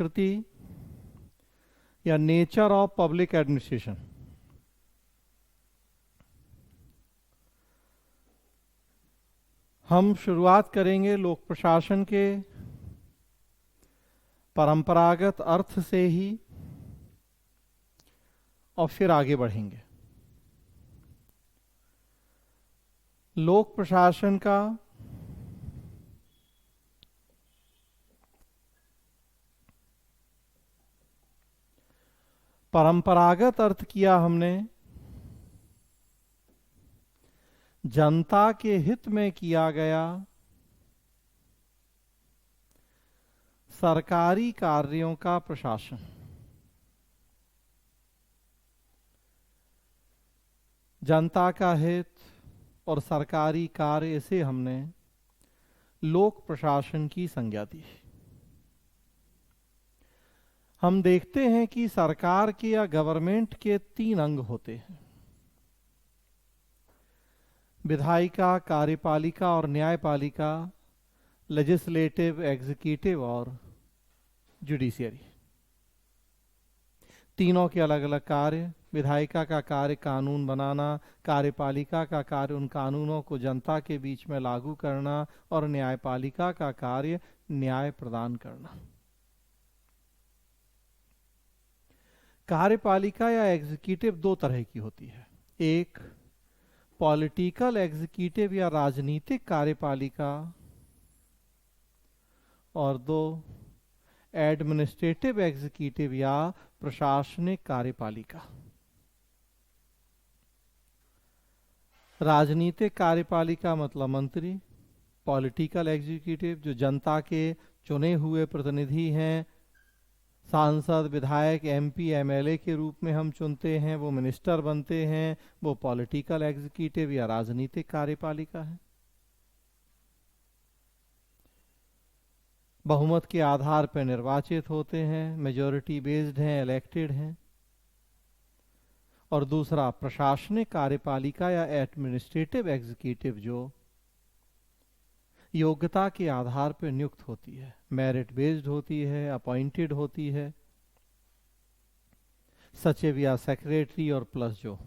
प्रकृति या nature of public administration. हम शुरुआत करेंगे लोक प्रशासन के परंपरागत अर्थ से ही और फिर आगे बढ़ेंगे। लोक प्रशासन का परंपरागत अर्थ किया हमने जनता के हित में किया गया सरकारी कार्यों का प्रशासन। जनता का हित और सरकारी कार्य से हमने लोक प्रशासन की संज्ञा दी। हम देखते हैं कि सरकार के या गवर्नमेंट के 3 अंग होते हैं, विधायिका, कार्यपालिका और न्यायपालिका, लेजिस्लेटिव, एग्जीक्यूटिव और जुडिशियरी। तीनों के अलग अलग कार्य। विधायिका का कार्य कानून बनाना, कार्यपालिका का कार्य उन कानूनों को जनता के बीच में लागू करना और न्यायपालिका का कार्य न्याय प्रदान करना। कार्यपालिका या एग्जीक्यूटिव 2 तरह की होती है, एक पॉलिटिकल एग्जीक्यूटिव या राजनीतिक कार्यपालिका और 2 एडमिनिस्ट्रेटिव एग्जीक्यूटिव या प्रशासनिक कार्यपालिका। राजनीतिक कार्यपालिका मतलब मंत्री, पॉलिटिकल एग्जीक्यूटिव जो जनता के चुने हुए प्रतिनिधि हैं, सांसद, विधायक, एमपी, एमएलए के रूप में हम चुनते हैं, वो मिनिस्टर बनते हैं, वो पॉलिटिकल एग्जीक्यूटिव या राजनीतिक कार्यपालिका है। बहुमत के आधार पर निर्वाचित होते हैं, मेजॉरिटी बेस्ड हैं, इलेक्टेड हैं। और दूसरा प्रशासनिक कार्यपालिका या एडमिनिस्ट्रेटिव एग्जीक्यूटिव जो योग्यता के आधार पर नियुक्त होती है, मेरिट बेस्ड होती है, अपॉइंटेड होती है। सचिव या सेक्रेटरी और प्लस जो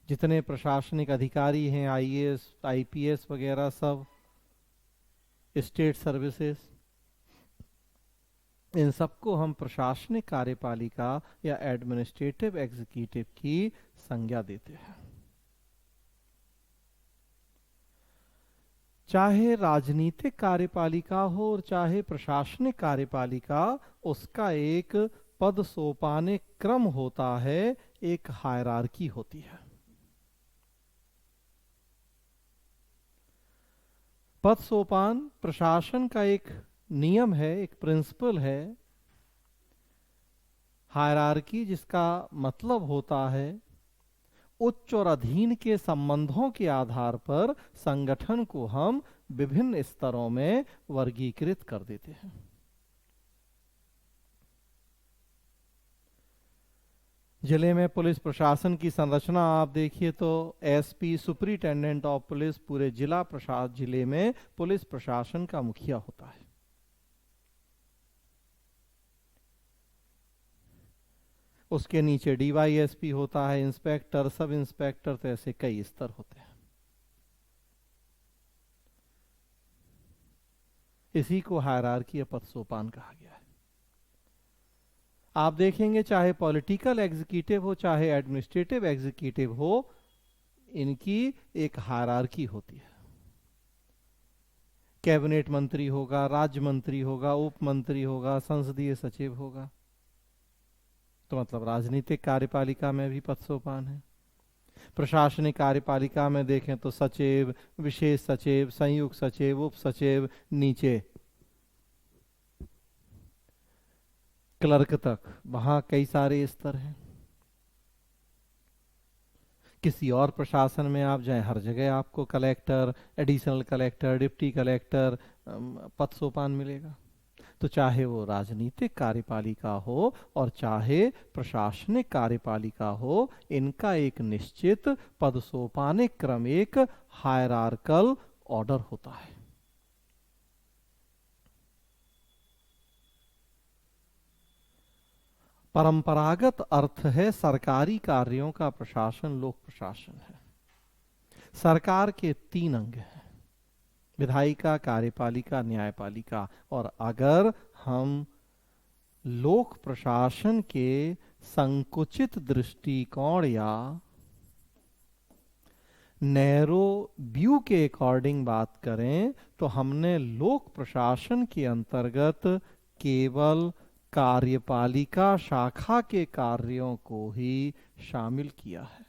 जितने प्रशासनिक अधिकारी हैं, आईएएस, आईपीएस वगैरह सब, स्टेट सर्विसेज, इन सबको हम प्रशासनिक कार्यपालिका या एडमिनिस्ट्रेटिव एग्जीक्यूटिव की संज्ञा देते हैं। चाहे राजनीतिक कार्यपालिका हो और चाहे प्रशासनिक कार्यपालिका, उसका एक पद सोपानिक क्रम होता है, एक हायरार्की होती है। पद सोपान प्रशासन का एक नियम है, एक प्रिंसिपल है। हायरार्की जिसका मतलब होता है उच्च और अधीन के संबंधों के आधार पर संगठन को हम विभिन्न स्तरों में वर्गीकृत कर देते हैं। जिले में पुलिस प्रशासन की संरचना आप देखिए तो एसपी, सुपरिटेंडेंट ऑफ पुलिस, पूरे जिले में पुलिस प्रशासन का मुखिया होता है। उसके नीचे डीवाईएसपी होता है, इंस्पेक्टर, सब इंस्पेक्टर, तो ऐसे कई स्तर होते हैं। इसी को हायरार्की या पद सोपान कहा गया है। आप देखेंगे चाहे पॉलिटिकल एग्जीक्यूटिव हो चाहे एडमिनिस्ट्रेटिव एग्जीक्यूटिव हो, इनकी एक हायरार्की होती है। कैबिनेट मंत्री होगा, राज्य मंत्री होगा, उप मंत्री होगा, संसदीय सचिव होगा। तो मतलब राजनीतिक कार्यपालिका में भी पद सोपान है। प्रशासनिक कार्यपालिका में देखें तो सचिव, विशेष सचिव, संयुक्त सचिव, उप सचिव, नीचे क्लर्क तक, वहां कई सारे स्तर हैं। किसी और प्रशासन में आप जाएं, हर जगह आपको collector, additional collector, deputy collector पद सोपान मिलेगा। तो चाहे वो राजनीतिक कार्यपालिका हो और चाहे प्रशासनिक कार्यपालिका हो, इनका एक निश्चित पद सोपानिक क्रम, एक हायरार्कल ऑर्डर होता है। परंपरागत अर्थ है सरकारी कार्यों का प्रशासन लोक प्रशासन है। सरकार के 3 अंग हैं, विधायिका, कार्यपालिका, न्यायपालिका। और अगर हम लोक प्रशासन के संकुचित दृष्टिकोण या नैरो व्यू के अकॉर्डिंग बात करें तो हमने लोक प्रशासन के अंतर्गत केवल कार्यपालिका शाखा के कार्यों को ही शामिल किया है।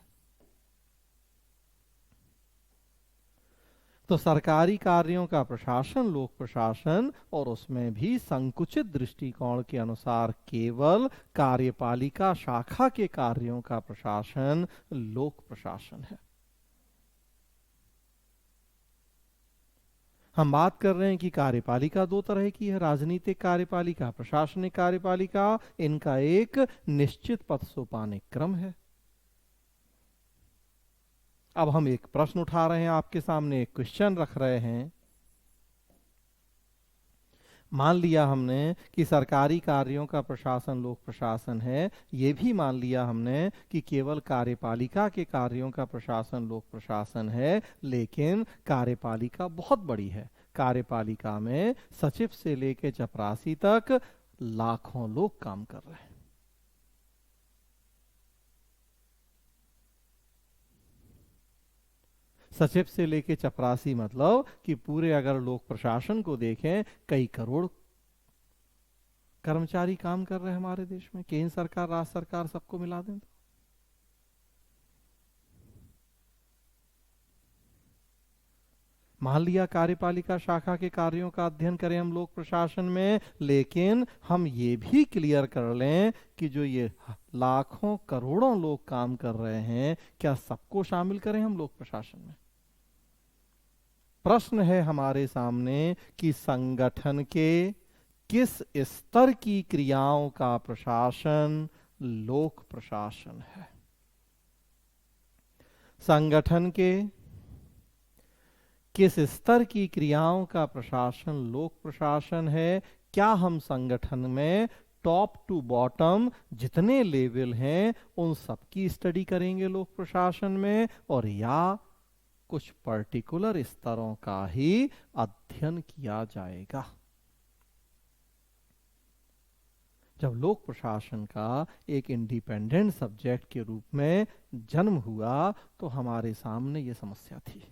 तो सरकारी कार्यों का प्रशासन लोक प्रशासन, और उसमें भी संकुचित दृष्टिकोण के अनुसार केवल कार्यपालिका शाखा के कार्यों का प्रशासन लोक प्रशासन है। हम बात कर रहे हैं कि कार्यपालिका 2 तरह की है, राजनीतिक कार्यपालिका, प्रशासनिक कार्यपालिका। इनका एक निश्चित पथ सोपानिक क्रम है। अब हम एक प्रश्न उठा रहे हैं, आपके सामने एक क्वेश्चन रख रहे हैं। मान लिया हमने कि सरकारी कार्यों का प्रशासन लोक प्रशासन है, ये भी मान लिया हमने कि केवल कार्यपालिका के कार्यों का प्रशासन लोक प्रशासन है, लेकिन कार्यपालिका बहुत बड़ी है। कार्यपालिका में सचिव से लेकर चपरासी तक लाखों लोग काम कर रहे हैं। सचिव से लेके चपरासी मतलब कि पूरे अगर लोक प्रशासन को देखें, कई करोड़ कर्मचारी काम कर रहे हैं हमारे देश में। केंद्र सरकार, राज्य सरकार सबको मिला दें तो मान लिया कार्यपालिका शाखा के कार्यों का अध्ययन करें हम लोक प्रशासन में, लेकिन हम ये भी क्लियर कर लें कि जो ये लाखों करोड़ों लोग काम कर रहे हैं, क्या सबको शामिल करें हम लोक प्रशासन में? प्रश्न है हमारे सामने कि संगठन के किस स्तर की क्रियाओं का प्रशासन लोक प्रशासन है। संगठन के किस स्तर की क्रियाओं का प्रशासन लोक प्रशासन है। क्या हम संगठन में टॉप टू बॉटम जितने लेवल हैं उन सबकी स्टडी करेंगे लोक प्रशासन में, और या कुछ पर्टिकुलर स्तरों का ही अध्ययन किया जाएगा? जब लोक प्रशासन का एक इंडिपेंडेंट सब्जेक्ट के रूप में जन्म हुआ तो हमारे सामने ये समस्या थी।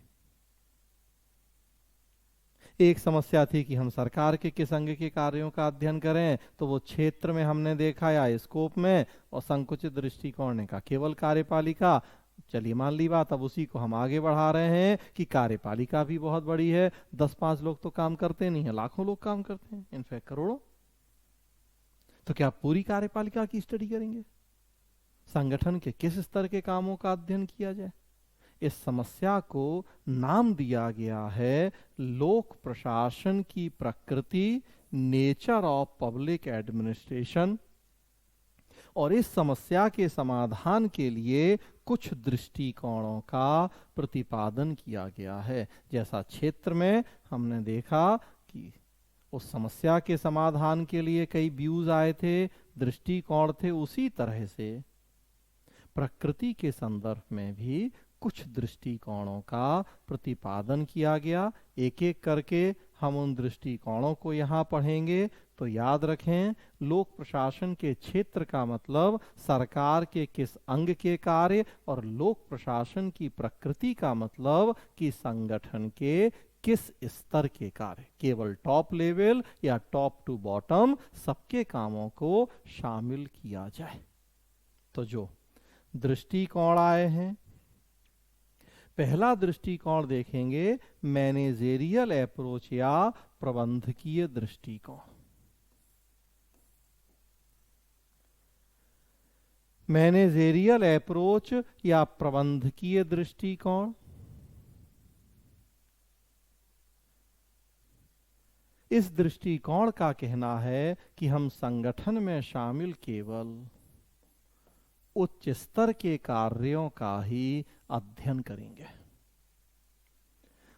एक समस्या थी कि हम सरकार के किस अंग के कार्यों का अध्ययन करें, तो वो क्षेत्र में हमने देखा या स्कोप में, और संकुचित दृष्टिकोण ने कहा केवल कार्यपालिका। चलिए मान ली बात, अब उसी को हम आगे बढ़ा रहे हैं कि कार्यपालिका भी बहुत बड़ी है। 10-5 लोग तो काम करते नहीं है, लाखों लोग काम करते हैं, इनफैक्ट करोड़ों। तो क्या पूरी कार्यपालिका की स्टडी करेंगे? संगठन के किस स्तर के कामों का अध्ययन किया जाए? इस समस्या को नाम दिया गया है लोक प्रशासन की प्रकृति, नेचर ऑफ पब्लिक एडमिनिस्ट्रेशन। और इस समस्या के समाधान के लिए कुछ दृष्टिकोणों का प्रतिपादन किया गया है। जैसा क्षेत्र में हमने देखा कि उस समस्या के समाधान के लिए कई व्यूज आए थे, दृष्टिकोण थे, उसी तरह से प्रकृति के संदर्भ में भी कुछ दृष्टिकोणों का प्रतिपादन किया गया। एक एक करके हम उन दृष्टिकोणों को यहाँ पढ़ेंगे। तो याद रखें, लोक प्रशासन के क्षेत्र का मतलब सरकार के किस अंग के कार्य, और लोक प्रशासन की प्रकृति का मतलब कि संगठन के किस स्तर के कार्य, केवल टॉप लेवल या टॉप टू बॉटम सबके कामों को शामिल किया जाए। तो जो दृष्टिकोण आए हैं, पहला दृष्टिकोण देखेंगे मैनेजेरियल अप्रोच या प्रबंधकीय दृष्टिकोण। मैनेजेरियल अप्रोच या प्रबंधकीय दृष्टिकोण, इस दृष्टिकोण का कहना है कि हम संगठन में शामिल केवल उच्च स्तर के कार्यों का ही अध्ययन करेंगे।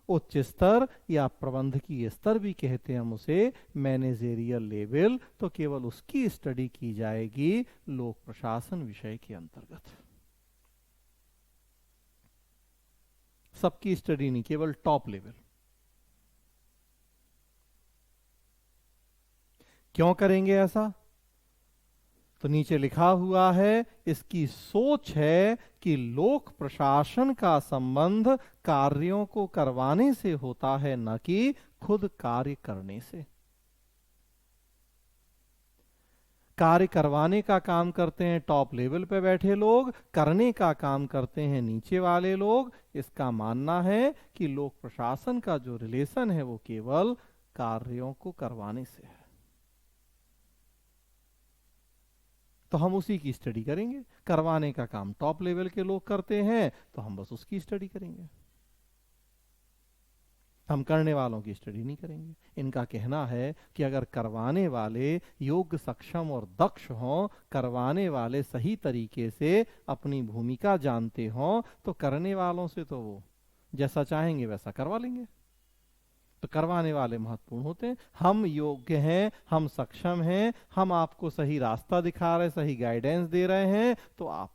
उच्च स्तर या प्रबंधकीय स्तर भी कहते हैं हम उसे, मैनेजेरियल लेवल, तो केवल उसकी स्टडी की जाएगी लोक प्रशासन विषय के अंतर्गत। सबकी स्टडी नहीं, केवल टॉप लेवल। क्यों करेंगे ऐसा? तो नीचे लिखा हुआ है, इसकी सोच है कि लोक प्रशासन का संबंध कार्यों को करवाने से होता है, न कि खुद कार्य करने से। कार्य करवाने का काम करते हैं टॉप लेवल पे बैठे लोग, करने का काम करते हैं नीचे वाले लोग। इसका मानना है कि लोक प्रशासन का जो रिलेशन है वो केवल कार्यों को करवाने से है। तो हम उसी की स्टडी करेंगे। करवाने का काम टॉप लेवल के लोग करते हैं, तो हम बस उसकी स्टडी करेंगे, हम करने वालों की स्टडी नहीं करेंगे। इनका कहना है कि अगर करवाने वाले योग्य, सक्षम और दक्ष हों, करवाने वाले सही तरीके से अपनी भूमिका जानते हों, तो करने वालों से तो वो जैसा चाहेंगे वैसा करवा लेंगे। तो करवाने वाले महत्वपूर्ण होते हैं। हम योग्य हैं, हम सक्षम हैं, हम आपको सही रास्ता दिखा रहे, सही गाइडेंस दे रहे हैं, तो आप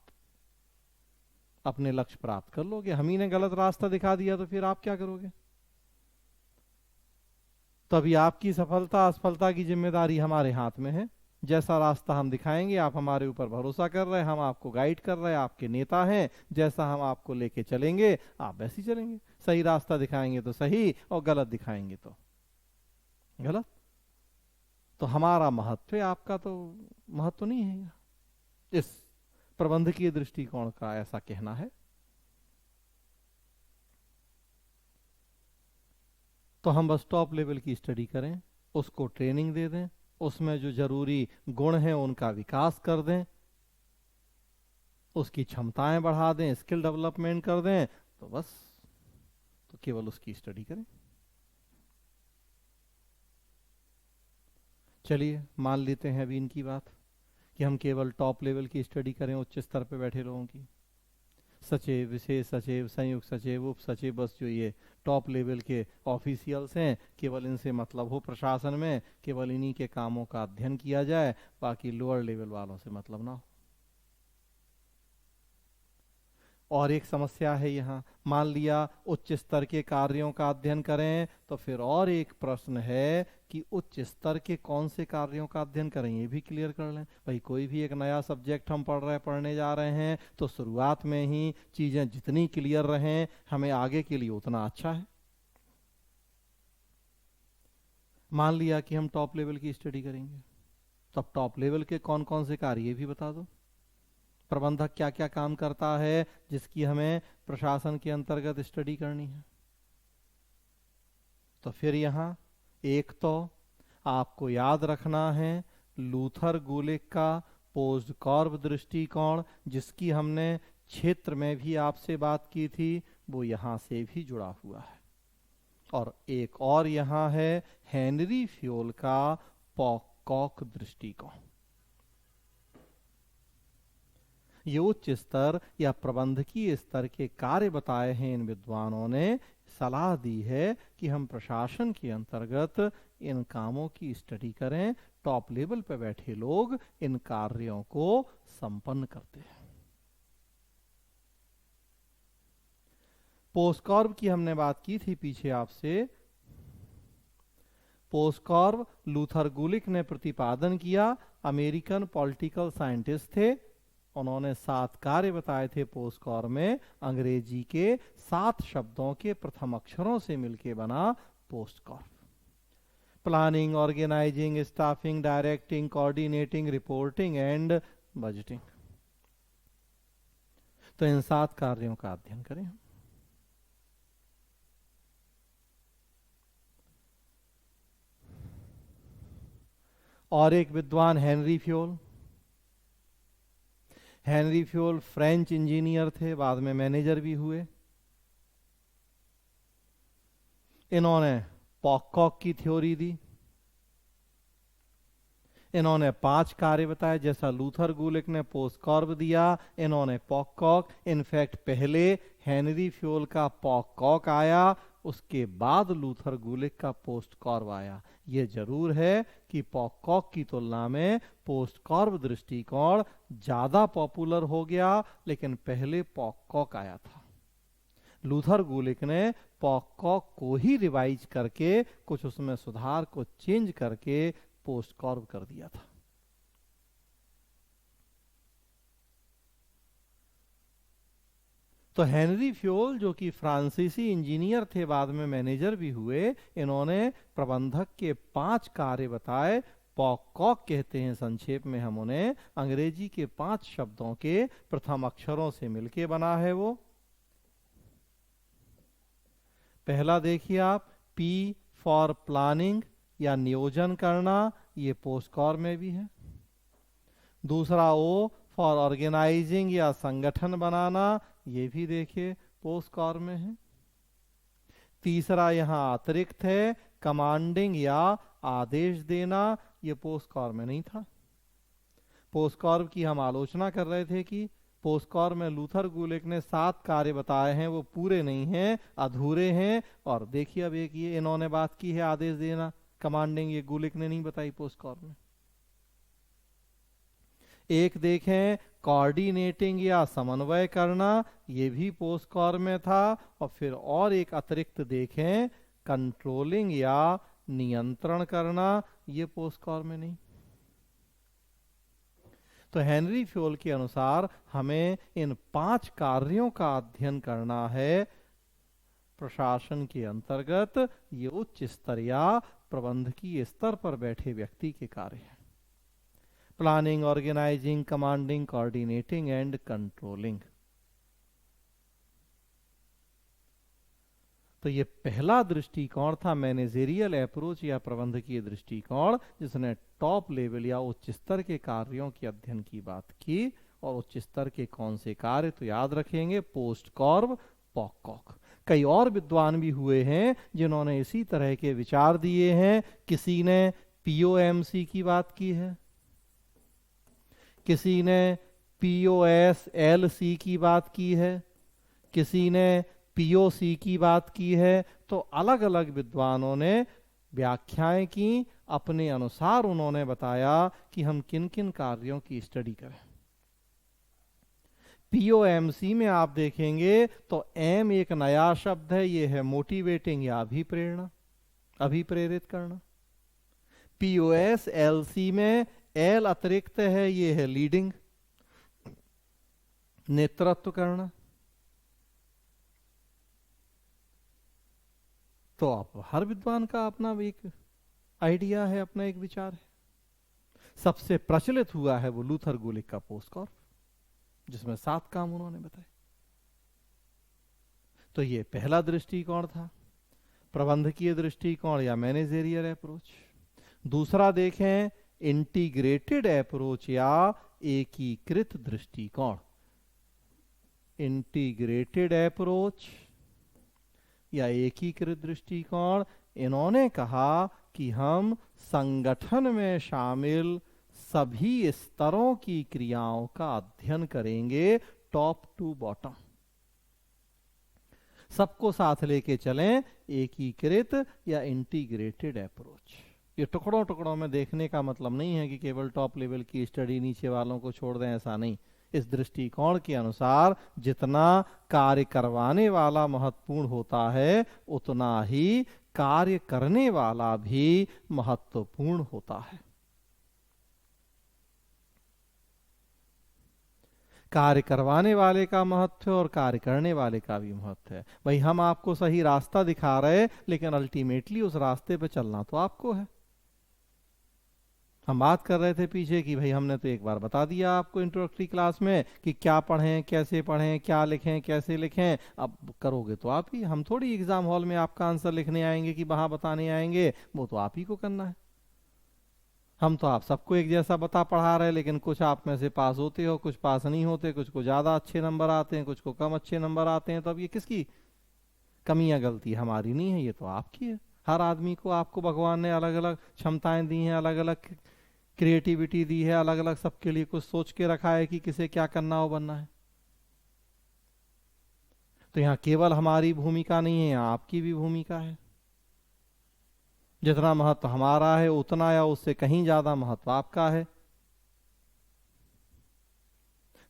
अपने लक्ष्य प्राप्त कर लोगे। हम ही ने गलत रास्ता दिखा दिया तो फिर आप क्या करोगे? तभी आपकी सफलता असफलता की जिम्मेदारी हमारे हाथ में है। जैसा रास्ता हम दिखाएंगे, आप हमारे ऊपर भरोसा कर रहे हैं, हम आपको गाइड कर रहे हैं, आपके नेता हैं, जैसा हम आपको लेके चलेंगे आप वैसे ही चलेंगे। सही रास्ता दिखाएंगे तो सही, और गलत दिखाएंगे तो गलत। तो हमारा महत्व है, आपका तो महत्व नहीं है। इस प्रबंधकीय दृष्टिकोण का ऐसा कहना है। तो हम बस टॉप लेवल की स्टडी करें, उसको ट्रेनिंग दे दें, उसमें जो जरूरी गुण हैं उनका विकास कर दें, उसकी क्षमताएं बढ़ा दें, स्किल डेवलपमेंट कर दें, तो बस, तो केवल उसकी स्टडी करें। चलिए मान लेते हैं अभी इनकी बात कि हम केवल टॉप लेवल की स्टडी करें, उच्च स्तर पे बैठे लोगों की। सचिव, विशेष सचिव, संयुक्त सचिव, उप सचिव, बस जो ये टॉप लेवल के ऑफिशियल्स हैं, केवल इनसे मतलब हो प्रशासन में, केवल इन्हीं के कामों का अध्ययन किया जाए, बाकी लोअर लेवल वालों से मतलब ना हो। और एक समस्या है यहाँ, मान लिया उच्च स्तर के कार्यों का अध्ययन करें, तो फिर और एक प्रश्न है कि उच्च स्तर के कौन से कार्यों का अध्ययन करें, ये भी क्लियर कर लें। भाई कोई भी एक नया सब्जेक्ट हम पढ़ने जा रहे हैं, तो शुरुआत में ही चीजें जितनी क्लियर रहें, हमें आगे के लिए उतना अच्छा है। मान लिया कि हम टॉप लेवल की स्टडी करेंगे, तो अब टॉप लेवल के कौन कौन से कार्य ये भी बता दो। प्रबंधक क्या क्या काम करता है जिसकी हमें प्रशासन के अंतर्गत स्टडी करनी है। तो फिर यहां एक तो आपको याद रखना है लूथर गुलिक का पोस्टकॉर्ब दृष्टिकोण, जिसकी हमने क्षेत्र में भी आपसे बात की थी, वो यहां से भी जुड़ा हुआ है। और एक और यहां है हेनरी फ्योल का पॉकॉक दृष्टिकोण। ये उच्च स्तर या प्रबंधकीय स्तर के कार्य बताए हैं इन विद्वानों ने, सलाह दी है कि हम प्रशासन के अंतर्गत इन कामों की स्टडी करें। टॉप लेवल पर बैठे लोग इन कार्यों को संपन्न करते हैं। पोस्टकॉर्ब की हमने बात की थी पीछे आपसे। पोस्टकॉर्ब लूथर गुलिक ने प्रतिपादन किया, अमेरिकन पॉलिटिकल साइंटिस्ट थे। उन्होंने 7 कार्य बताए थे पोस्टकॉर्ब में। अंग्रेजी के 7 शब्दों के प्रथम अक्षरों से मिलके बना POSDCORB. Planning, organising, staffing, directing, coordinating, reporting and budgeting. तो इन 7 कार्यों का अध्ययन करें। और एक विद्वान Henry Fayol. Henry Fayol French engineer थे, बाद में मैनेजर भी हुए। इन्होंने पॉकॉक की थ्योरी दी। इन्होंने 5 कार्य बताए, जैसा लूथर गुलिक ने पोस्टकॉर्ब दिया, इन्होंने पॉकॉक। इनफैक्ट पहले हेनरी फ्योल का पॉकॉक आया, उसके बाद लूथर गुलिक का पोस्ट कॉर्व आया। ये जरूर है कि पॉककॉक की तुलना में पोस्ट कॉर्व दृष्टिकोण ज्यादा पॉपुलर हो गया, लेकिन पहले पॉककॉक आया था। लूथर गुलिक ने पॉककॉक को ही रिवाइज करके कुछ उसमें सुधार को चेंज करके पोस्ट कॉर्व कर दिया था। तो हेनरी फ्योल जो कि फ्रांसीसी इंजीनियर थे, बाद में मैनेजर भी हुए, इन्होंने प्रबंधक के 5 कार्य बताए। पॉककॉक कहते हैं संक्षेप में हम उन्हें, अंग्रेजी के 5 शब्दों के प्रथम अक्षरों से मिलके बना है वो। पहला देखिए आप, पी फॉर प्लानिंग या नियोजन करना, ये पोस्ट कॉर्व में भी है। दूसरा ओ फॉर ऑर्गेनाइजिंग या संगठन बनाना, ये भी देखिए पोस्ट कॉर्व में है। तीसरा यहां अतिरिक्त है, कमांडिंग या आदेश देना, ये पोस्ट कॉर्व में नहीं था। पोस्ट कॉर्व की हम आलोचना कर रहे थे कि पोस्ट कॉर्व में लूथर गुलिक ने 7 कार्य बताए हैं, वो पूरे नहीं हैं, अधूरे हैं। और देखिए अब एक ये इन्होंने बात की है आदेश देना, कमांडिंग, ये गुलिक ने नहीं बताई पोस्ट कॉर्व में। एक देखें कोऑर्डिनेटिंग या समन्वय करना, ये भी पोस्ट कॉर्व में था। और फिर और एक अतिरिक्त देखें, कंट्रोलिंग या नियंत्रण करना, ये पोस्ट कॉर्व में नहीं। तो हेनरी फ्योल के अनुसार हमें इन 5 कार्यों का अध्ययन करना है प्रशासन के अंतर्गत। ये उच्च स्तर या प्रबंधकीय स्तर पर बैठे व्यक्ति के कार्य हैं। Planning, organising, commanding, coordinating and controlling. तो ये पहला दृष्टिकोण था मैनेजरियल अप्रोच या प्रबंधकीय दृष्टिकोण, जिसने टॉप लेवल या उच्च स्तर के कार्यों के अध्ययन की बात की। और उच्च स्तर के कौन से कार्य, तो याद रखेंगे पोस्ट कॉर्व, पॉककॉक। कई और विद्वान भी हुए हैं जिन्होंने इसी तरह के विचार दिए हैं। किसी ने पीओएमसी की बात की है, किसी ने पीओएसएलसी की बात की है, किसी ने पीओसी की बात की है। तो अलग अलग विद्वानों ने व्याख्याएं की, अपने अनुसार उन्होंने बताया कि हम किन किन कार्यों की स्टडी करें। पीओएमसी में आप देखेंगे तो एम एक नया शब्द है, ये है मोटिवेटिंग या अभिप्रेरणा, अभिप्रेरित करना। पीओएसएलसी में एल अतिरिक्त है, ये है लीडिंग, नेतृत्व करना। तो आप हर विद्वान का अपना एक आइडिया है, अपना एक विचार है। सबसे प्रचलित हुआ है वो लूथर गुलिक का पोस्ट कॉर्व, जिसमें 7 काम उन्होंने बताए। तो ये पहला दृष्टिकोण था, प्रबंधकीय दृष्टिकोण या मैनेजरियल अप्रोच। दूसरा देखें इंटीग्रेटेड अप्रोच या एकीकृत दृष्टिकोण। इंटीग्रेटेड अप्रोच या एकीकृत दृष्टिकोण, इन्होंने कहा कि हम संगठन में शामिल सभी स्तरों की क्रियाओं का अध्ययन करेंगे, टॉप टू बॉटम, सबको साथ लेके चलें। एकीकृत या इंटीग्रेटेड अप्रोच। ये टुकड़ों टुकड़ों में देखने का मतलब नहीं है कि केवल टॉप लेवल की स्टडी, नीचे वालों को छोड़ दें, ऐसा नहीं। इस दृष्टिकोण के अनुसार जितना कार्य करवाने वाला महत्वपूर्ण होता है, उतना ही कार्य करने वाला भी महत्वपूर्ण होता है। कार्य करवाने वाले का महत्व है और कार्य करने वाले का भी महत्व है। भाई हम आपको सही रास्ता दिखा रहे हैं, लेकिन अल्टीमेटली उस रास्ते पे चलना तो आपको है। हम बात कर रहे थे पीछे कि भाई हमने तो एक बार बता दिया आपको इंट्रोडक्टरी क्लास में कि क्या पढ़ें, कैसे पढ़ें, क्या लिखें, कैसे लिखें। अब करोगे तो आप ही, हम थोड़ी एग्जाम हॉल में आपका आंसर लिखने आएंगे कि वहां बताने आएंगे, वो तो आप ही को करना है। हम तो आप सबको एक जैसा बता पढ़ा रहे हैं, लेकिन कुछ आप में से पास होते हो, कुछ पास नहीं होते, कुछ को ज्यादा अच्छे नंबर आते हैं, कुछ को कम अच्छे नंबर आते हैं। तो अब ये किसकी कमी या गलती? हमारी नहीं है, ये तो आपकी है। हर आदमी को आपको भगवान ने अलग अलग क्षमताएं दी हैं, अलग अलग क्रिएटिविटी दी है, अलग अलग सबके लिए कुछ सोच के रखा है कि किसे क्या करना हो, बनना है। तो यहाँ केवल हमारी भूमिका नहीं है, यहाँ आपकी भी भूमिका है। जितना महत्व हमारा है उतना या उससे कहीं ज्यादा महत्व आपका है।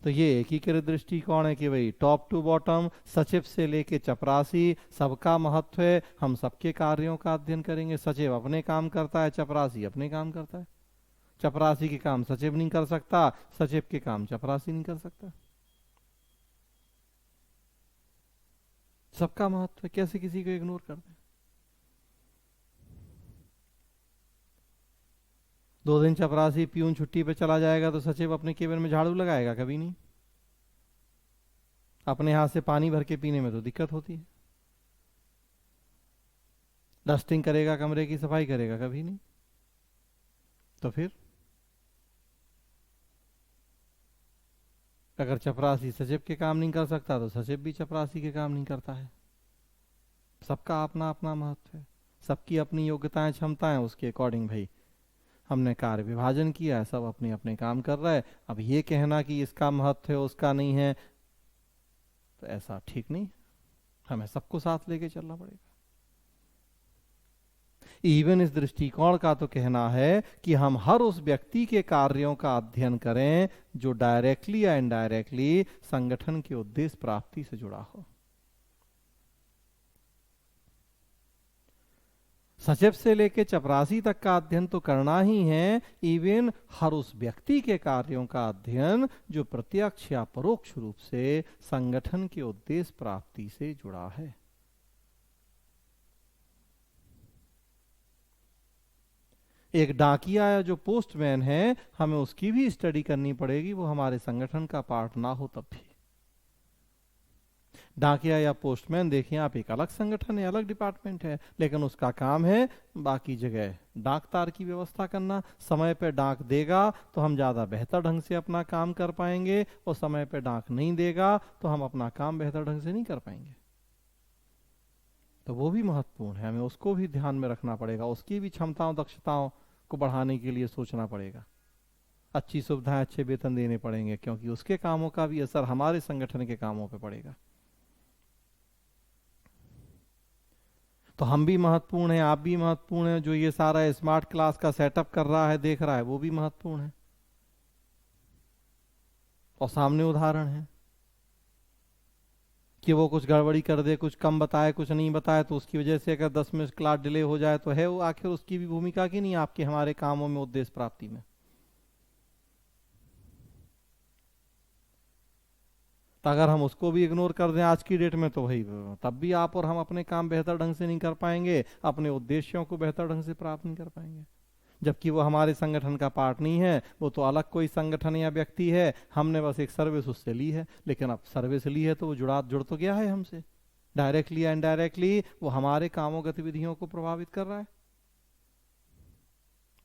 तो ये एकीकृत दृष्टिकोण है कि भाई टॉप टू बॉटम, सचिव से लेके चपरासी, सबका महत्व है। हम सबके कार्यों का अध्ययन करेंगे। सचिव अपने काम करता है, चपरासी अपने काम करता है। चपरासी के काम सचिव नहीं कर सकता, सचिव के काम चपरासी नहीं कर सकता। सबका महत्व है, कैसे किसी को इग्नोर कर दें। 2 दिन चपरासी प्यून छुट्टी पे चला जाएगा तो सचिव अपने केबिन में झाड़ू लगाएगा? कभी नहीं। अपने हाथ से पानी भर के पीने में तो दिक्कत होती है। डस्टिंग करेगा, कमरे की सफाई करेगा? कभी नहीं। तो फिर अगर चपरासी सचिव के काम नहीं कर सकता तो सचिव भी चपरासी के काम नहीं करता है। सबका अपना अपना महत्व है, सबकी अपनी योग्यताएं क्षमताएं, उसके अकॉर्डिंग भाई हमने कार्य विभाजन किया है, सब अपने अपने काम कर रहा है। अब ये कहना कि इसका महत्व है उसका नहीं है, तो ऐसा ठीक नहीं। हमें सबको साथ लेके चलना पड़ेगा। इवन इस दृष्टिकोण का तो कहना है कि हम हर उस व्यक्ति के कार्यों का अध्ययन करें जो डायरेक्टली या इनडायरेक्टली संगठन के उद्देश्य प्राप्ति से जुड़ा हो। सचिव से लेकर चपरासी तक का अध्ययन तो करना ही है। इवन हर उस व्यक्ति के कार्यों का अध्ययन जो प्रत्यक्ष या परोक्ष रूप से संगठन के उद्देश्य प्राप्ति से जुड़ा है। एक डाकिया या जो पोस्टमैन है, हमें उसकी भी स्टडी करनी पड़ेगी, वो हमारे संगठन का पार्ट ना हो तब भी। डाकिया या पोस्टमैन देखिए आप, एक अलग संगठन है, अलग डिपार्टमेंट है, लेकिन उसका काम है बाकी जगह डाक तार की व्यवस्था करना। समय पे डाक देगा तो हम ज्यादा बेहतर ढंग से अपना काम कर पाएंगे, और समय पे डाक नहीं देगा तो हम अपना काम बेहतर ढंग से नहीं कर पाएंगे। तो वो भी महत्वपूर्ण है, हमें उसको भी ध्यान में रखना पड़ेगा। उसकी भी क्षमताओं दक्षताओं को बढ़ाने के लिए सोचना पड़ेगा। अच्छी सुविधाएं, अच्छे वेतन देने पड़ेंगे, क्योंकि उसके कामों का भी असर हमारे संगठन के कामों पे पड़ेगा। तो हम भी महत्वपूर्ण हैं, आप भी महत्वपूर्ण हैं। जो ये सारा स्मार्ट क्लास का सेटअप कर रहा है, देख रहा है, वो भी महत्वपूर्ण है। और सामने उदाहरण है कि वो कुछ गड़बड़ी कर दे, कुछ कम बताए, कुछ नहीं बताए, तो उसकी वजह से अगर 10 मिनट क्लास डिले हो जाए तो है वो आखिर उसकी भी भूमिका की नहीं आपके हमारे कामों में, उद्देश्य प्राप्ति में। तो अगर हम उसको भी इग्नोर कर दें आज की डेट में, तो भाई तब भी आप और हम अपने काम बेहतर ढंग से नहीं कर पाएंगे, अपने उद्देश्यों को बेहतर ढंग से प्राप्त नहीं कर पाएंगे। जबकि वो हमारे संगठन का पार्ट नहीं है, वो तो अलग कोई संगठन या व्यक्ति है, हमने बस एक सर्विस उससे ली है। लेकिन अब सर्विस ली है तो वो जुड़ तो गया है हमसे, डायरेक्टली या इनडायरेक्टली वो हमारे कामों गतिविधियों को प्रभावित कर रहा है,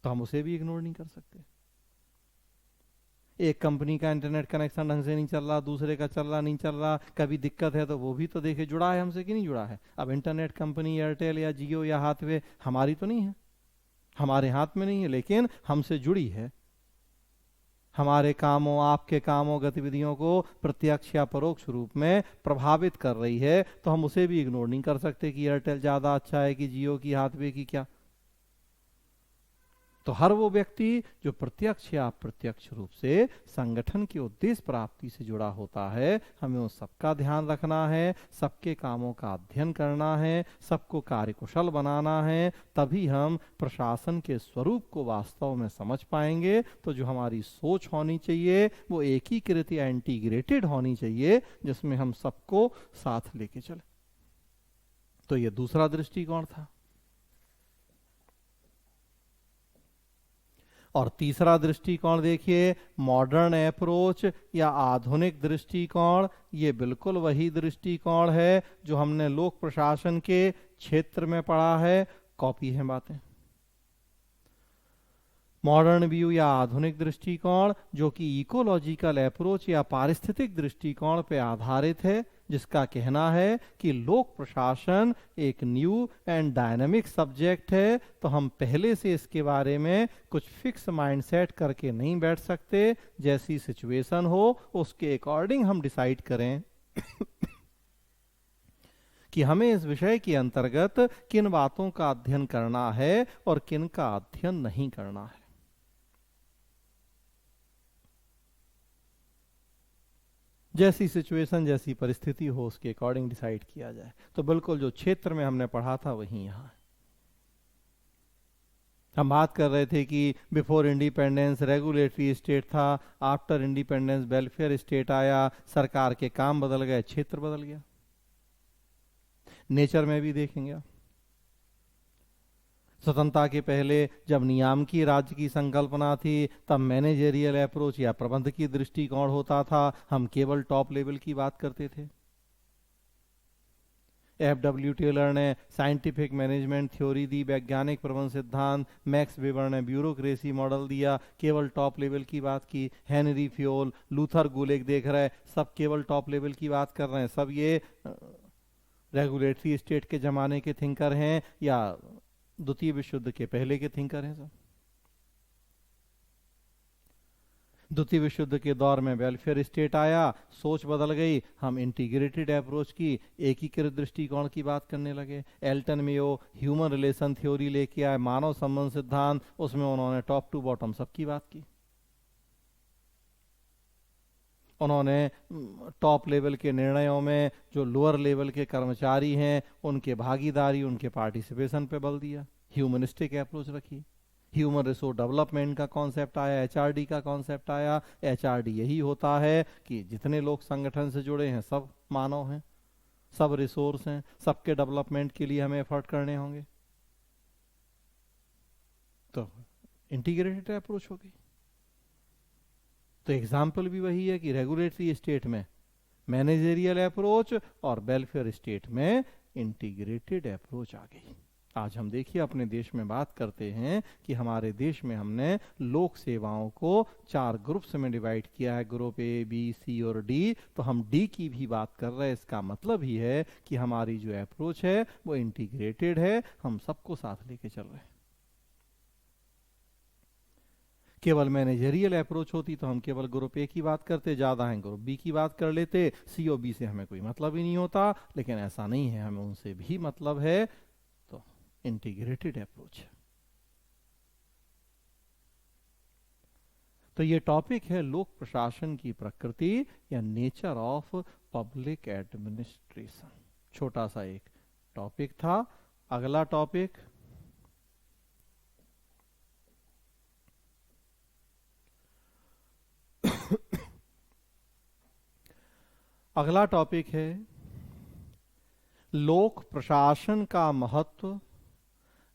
तो हम उसे भी इग्नोर नहीं कर सकते। एक कंपनी का इंटरनेट कनेक्शन ढंग से नहीं चल रहा, दूसरे का चल रहा, नहीं चल रहा, कभी दिक्कत है, तो वो भी तो देखे जुड़ा है हमसे कि नहीं जुड़ा है। अब इंटरनेट कंपनी एयरटेल या जियो या हाथवे हमारी तो नहीं है, हमारे हाथ में नहीं है, लेकिन हमसे जुड़ी है, हमारे कामों, आपके कामों, गतिविधियों को प्रत्यक्ष या परोक्ष रूप में प्रभावित कर रही है। तो हम उसे भी इग्नोर नहीं कर सकते कि एयरटेल ज्यादा अच्छा है कि जियो की, हाथवे की, क्या। तो हर वो व्यक्ति जो प्रत्यक्ष या अप्रत्यक्ष रूप से संगठन के उद्देश्य प्राप्ति से जुड़ा होता है, हमें उस सबका ध्यान रखना है, सबके कामों का अध्ययन करना है, सबको कार्यकुशल बनाना है। तभी हम प्रशासन के स्वरूप को वास्तव में समझ पाएंगे। तो जो हमारी सोच होनी चाहिए वो एकीकृत या इंटीग्रेटेड होनी चाहिए, जिसमें हम सबको साथ लेके चले। तो ये दूसरा दृष्टिकोण था। और तीसरा दृष्टिकोण देखिए, मॉडर्न अप्रोच या आधुनिक दृष्टिकोण। ये बिल्कुल वही दृष्टिकोण है जो हमने लोक प्रशासन के क्षेत्र में पढ़ा है। कॉपी है बातें। मॉडर्न व्यू या आधुनिक दृष्टिकोण जो कि इकोलॉजिकल अप्रोच या पारिस्थितिक दृष्टिकोण पर आधारित है, जिसका कहना है कि लोक प्रशासन एक न्यू एंड डायनामिक सब्जेक्ट है। तो हम पहले से इसके बारे में कुछ फिक्स माइंडसेट करके नहीं बैठ सकते। जैसी सिचुएशन हो उसके अकॉर्डिंग हम डिसाइड करें कि हमें इस विषय के अंतर्गत किन बातों का अध्ययन करना है और किन का अध्ययन नहीं करना है। जैसी सिचुएशन, जैसी परिस्थिति हो, उसके अकॉर्डिंग डिसाइड किया जाए। तो बिल्कुल जो क्षेत्र में हमने पढ़ा था वही यहां है। हम बात कर रहे थे कि बिफोर इंडिपेंडेंस रेगुलेटरी स्टेट था, आफ्टर इंडिपेंडेंस वेलफेयर स्टेट आया, सरकार के काम बदल गए, क्षेत्र बदल गया। नेचर में भी देखेंगे आप, स्वतंत्रता के पहले जब नियामकीय राज्य की संकल्पना थी, तब मैनेजेरियल अप्रोच या प्रबंध की दृष्टिकोण होता था, हम केवल टॉप लेवल की बात करते थे। F.W. टेलर ने साइंटिफिक मैनेजमेंट थ्योरी दी, वैज्ञानिक प्रबंध सिद्धांत, मैक्स वेबर ने ब्यूरोक्रेसी मॉडल दिया, केवल टॉप लेवल की बात की। हेनरी फ्योल, लूथर गुलेग देख रहे हैं, सब केवल टॉप लेवल की बात कर रहे हैं। सब ये रेगुलेटरी स्टेट के जमाने के थिंकर हैं या द्वितीय विश्व युद्ध के पहले के थिंकर हैं सब। द्वितीय विश्व युद्ध के दौर में वेलफेयर स्टेट आया, सोच बदल गई, हम इंटीग्रेटेड अप्रोच की, एकीकृत दृष्टिकोण की बात करने लगे। Elton Mayo human relation theory लेके आए, मानव संबंध सिद्धांत, उसमें उन्होंने टॉप टू बॉटम सबकी बात की। उन्होंने टॉप लेवल के निर्णयों में जो लोअर लेवल के कर्मचारी हैं उनके भागीदारी, उनके पार्टिसिपेशन पे बल दिया, ह्यूमनिस्टिक अप्रोच रखी। ह्यूमन रिसोर्स डेवलपमेंट का कॉन्सेप्ट आया, एचआरडी का कॉन्सेप्ट आया। एचआरडी यही होता है कि जितने लोग संगठन से जुड़े हैं सब मानव हैं, सब रिसोर्स हैं, सबके डेवलपमेंट के लिए हमें एफर्ट करने होंगे। तो इंटीग्रेटेड अप्रोच होगी। तो एग्जाम्पल भी वही है कि रेगुलेटरी स्टेट में मैनेजेरियल अप्रोच और वेलफेयर स्टेट में इंटीग्रेटेड अप्रोच आ गई। आज हम देखिए अपने देश में बात करते हैं कि हमारे देश में हमने लोक सेवाओं को 4 ग्रुप्स में डिवाइड किया है, ग्रुप ए, बी, सी और डी। तो हम डी की भी बात कर रहे हैं। इसका मतलब ही है कि हमारी जो अप्रोच है वो इंटीग्रेटेड है, हम सबको साथ लेके चल रहे हैं। केवल मैनेजरियल अप्रोच होती तो हम केवल ग्रुप ए की बात करते, ज्यादा है ग्रुप बी की बात कर लेते, सी और बी से हमें कोई मतलब ही नहीं होता। लेकिन ऐसा नहीं है, हमें उनसे भी मतलब है। तो इंटीग्रेटेड अप्रोच है। तो ये टॉपिक है लोक प्रशासन की प्रकृति या नेचर ऑफ पब्लिक एडमिनिस्ट्रेशन। छोटा सा एक टॉपिक था। अगला टॉपिक अगला टॉपिक है लोक प्रशासन का महत्व,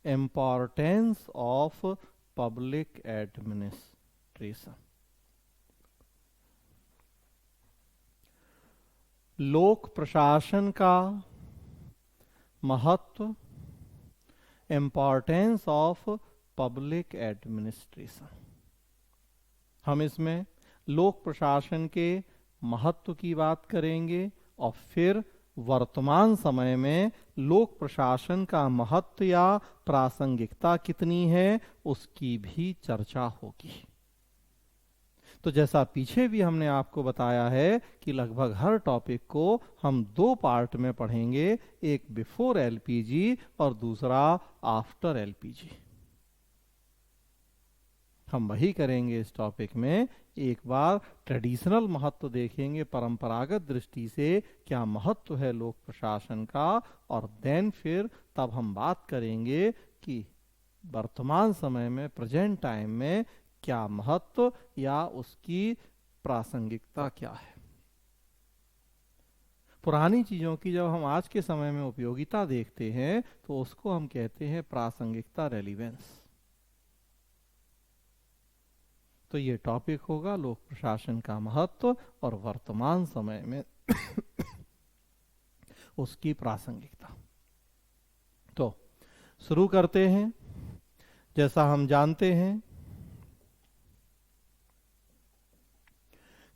इम्पोर्टेंस ऑफ पब्लिक एडमिनिस्ट्रेशन। लोक प्रशासन का महत्व, इम्पोर्टेंस ऑफ पब्लिक एडमिनिस्ट्रेशन। हम इसमें लोक प्रशासन के महत्व की बात करेंगे और फिर वर्तमान समय में लोक प्रशासन का महत्व या प्रासंगिकता कितनी है उसकी भी चर्चा होगी। तो जैसा पीछे भी हमने आपको बताया है कि लगभग हर टॉपिक को हम 2 पार्ट में पढ़ेंगे, एक बिफोर एलपीजी और दूसरा आफ्टर एलपीजी। हम वही करेंगे इस टॉपिक में। एक बार ट्रेडिशनल महत्व देखेंगे, परंपरागत दृष्टि से क्या महत्व है लोक प्रशासन का, और देन फिर तब हम बात करेंगे कि वर्तमान समय में, प्रेजेंट टाइम में क्या महत्व या उसकी प्रासंगिकता क्या है। पुरानी चीजों की जब हम आज के समय में उपयोगिता देखते हैं तो उसको हम कहते हैं प्रासंगिकता, रेलिवेंस। तो ये टॉपिक होगा लोक प्रशासन का महत्व और वर्तमान समय में उसकी प्रासंगिकता। तो शुरू करते हैं। जैसा हम जानते हैं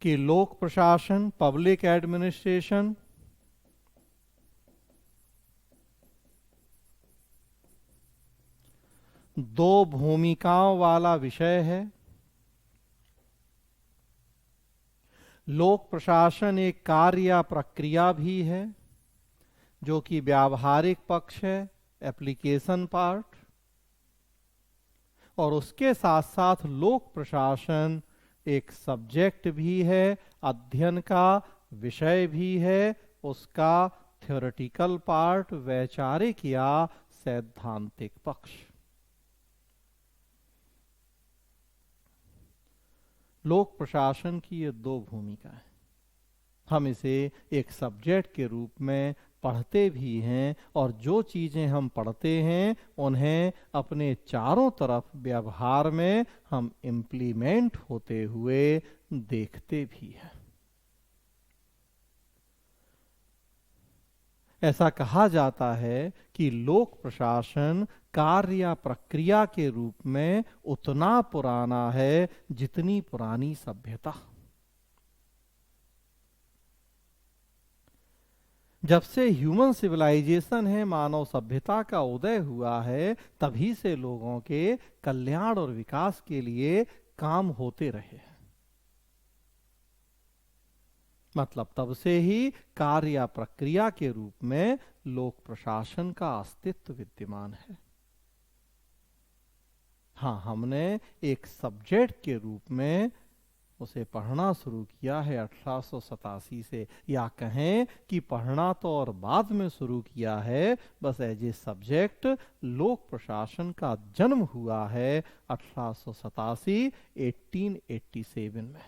कि लोक प्रशासन, पब्लिक एडमिनिस्ट्रेशन दो भूमिकाओं वाला विषय है। लोक प्रशासन एक कार्य या प्रक्रिया भी है जो कि व्यावहारिक पक्ष है, एप्लीकेशन पार्ट, और उसके साथ साथ लोक प्रशासन एक सब्जेक्ट भी है, अध्ययन का विषय भी है, उसका थ्योरेटिकल पार्ट, वैचारिक या सैद्धांतिक पक्ष। लोक प्रशासन की ये दो भूमिका है। हम इसे एक सब्जेक्ट के रूप में पढ़ते भी हैं, और जो चीजें हम पढ़ते हैं उन्हें अपने चारों तरफ व्यवहार में हम इम्प्लीमेंट होते हुए देखते भी हैं। ऐसा कहा जाता है कि लोक प्रशासन कार्य या प्रक्रिया के रूप में उतना पुराना है जितनी पुरानी सभ्यता। जब से ह्यूमन सिविलाइजेशन है, मानव सभ्यता का उदय हुआ है, तभी से लोगों के कल्याण और विकास के लिए काम होते रहे हैं। मतलब तब से ही कार्य या प्रक्रिया के रूप में लोक प्रशासन का अस्तित्व विद्यमान है। हाँ, हमने एक सब्जेक्ट के रूप में उसे पढ़ना शुरू किया है 1887 से, या कहें कि पढ़ना तो और बाद में शुरू किया है, बस एज ए सब्जेक्ट लोक प्रशासन का जन्म हुआ है 1887 1887 में।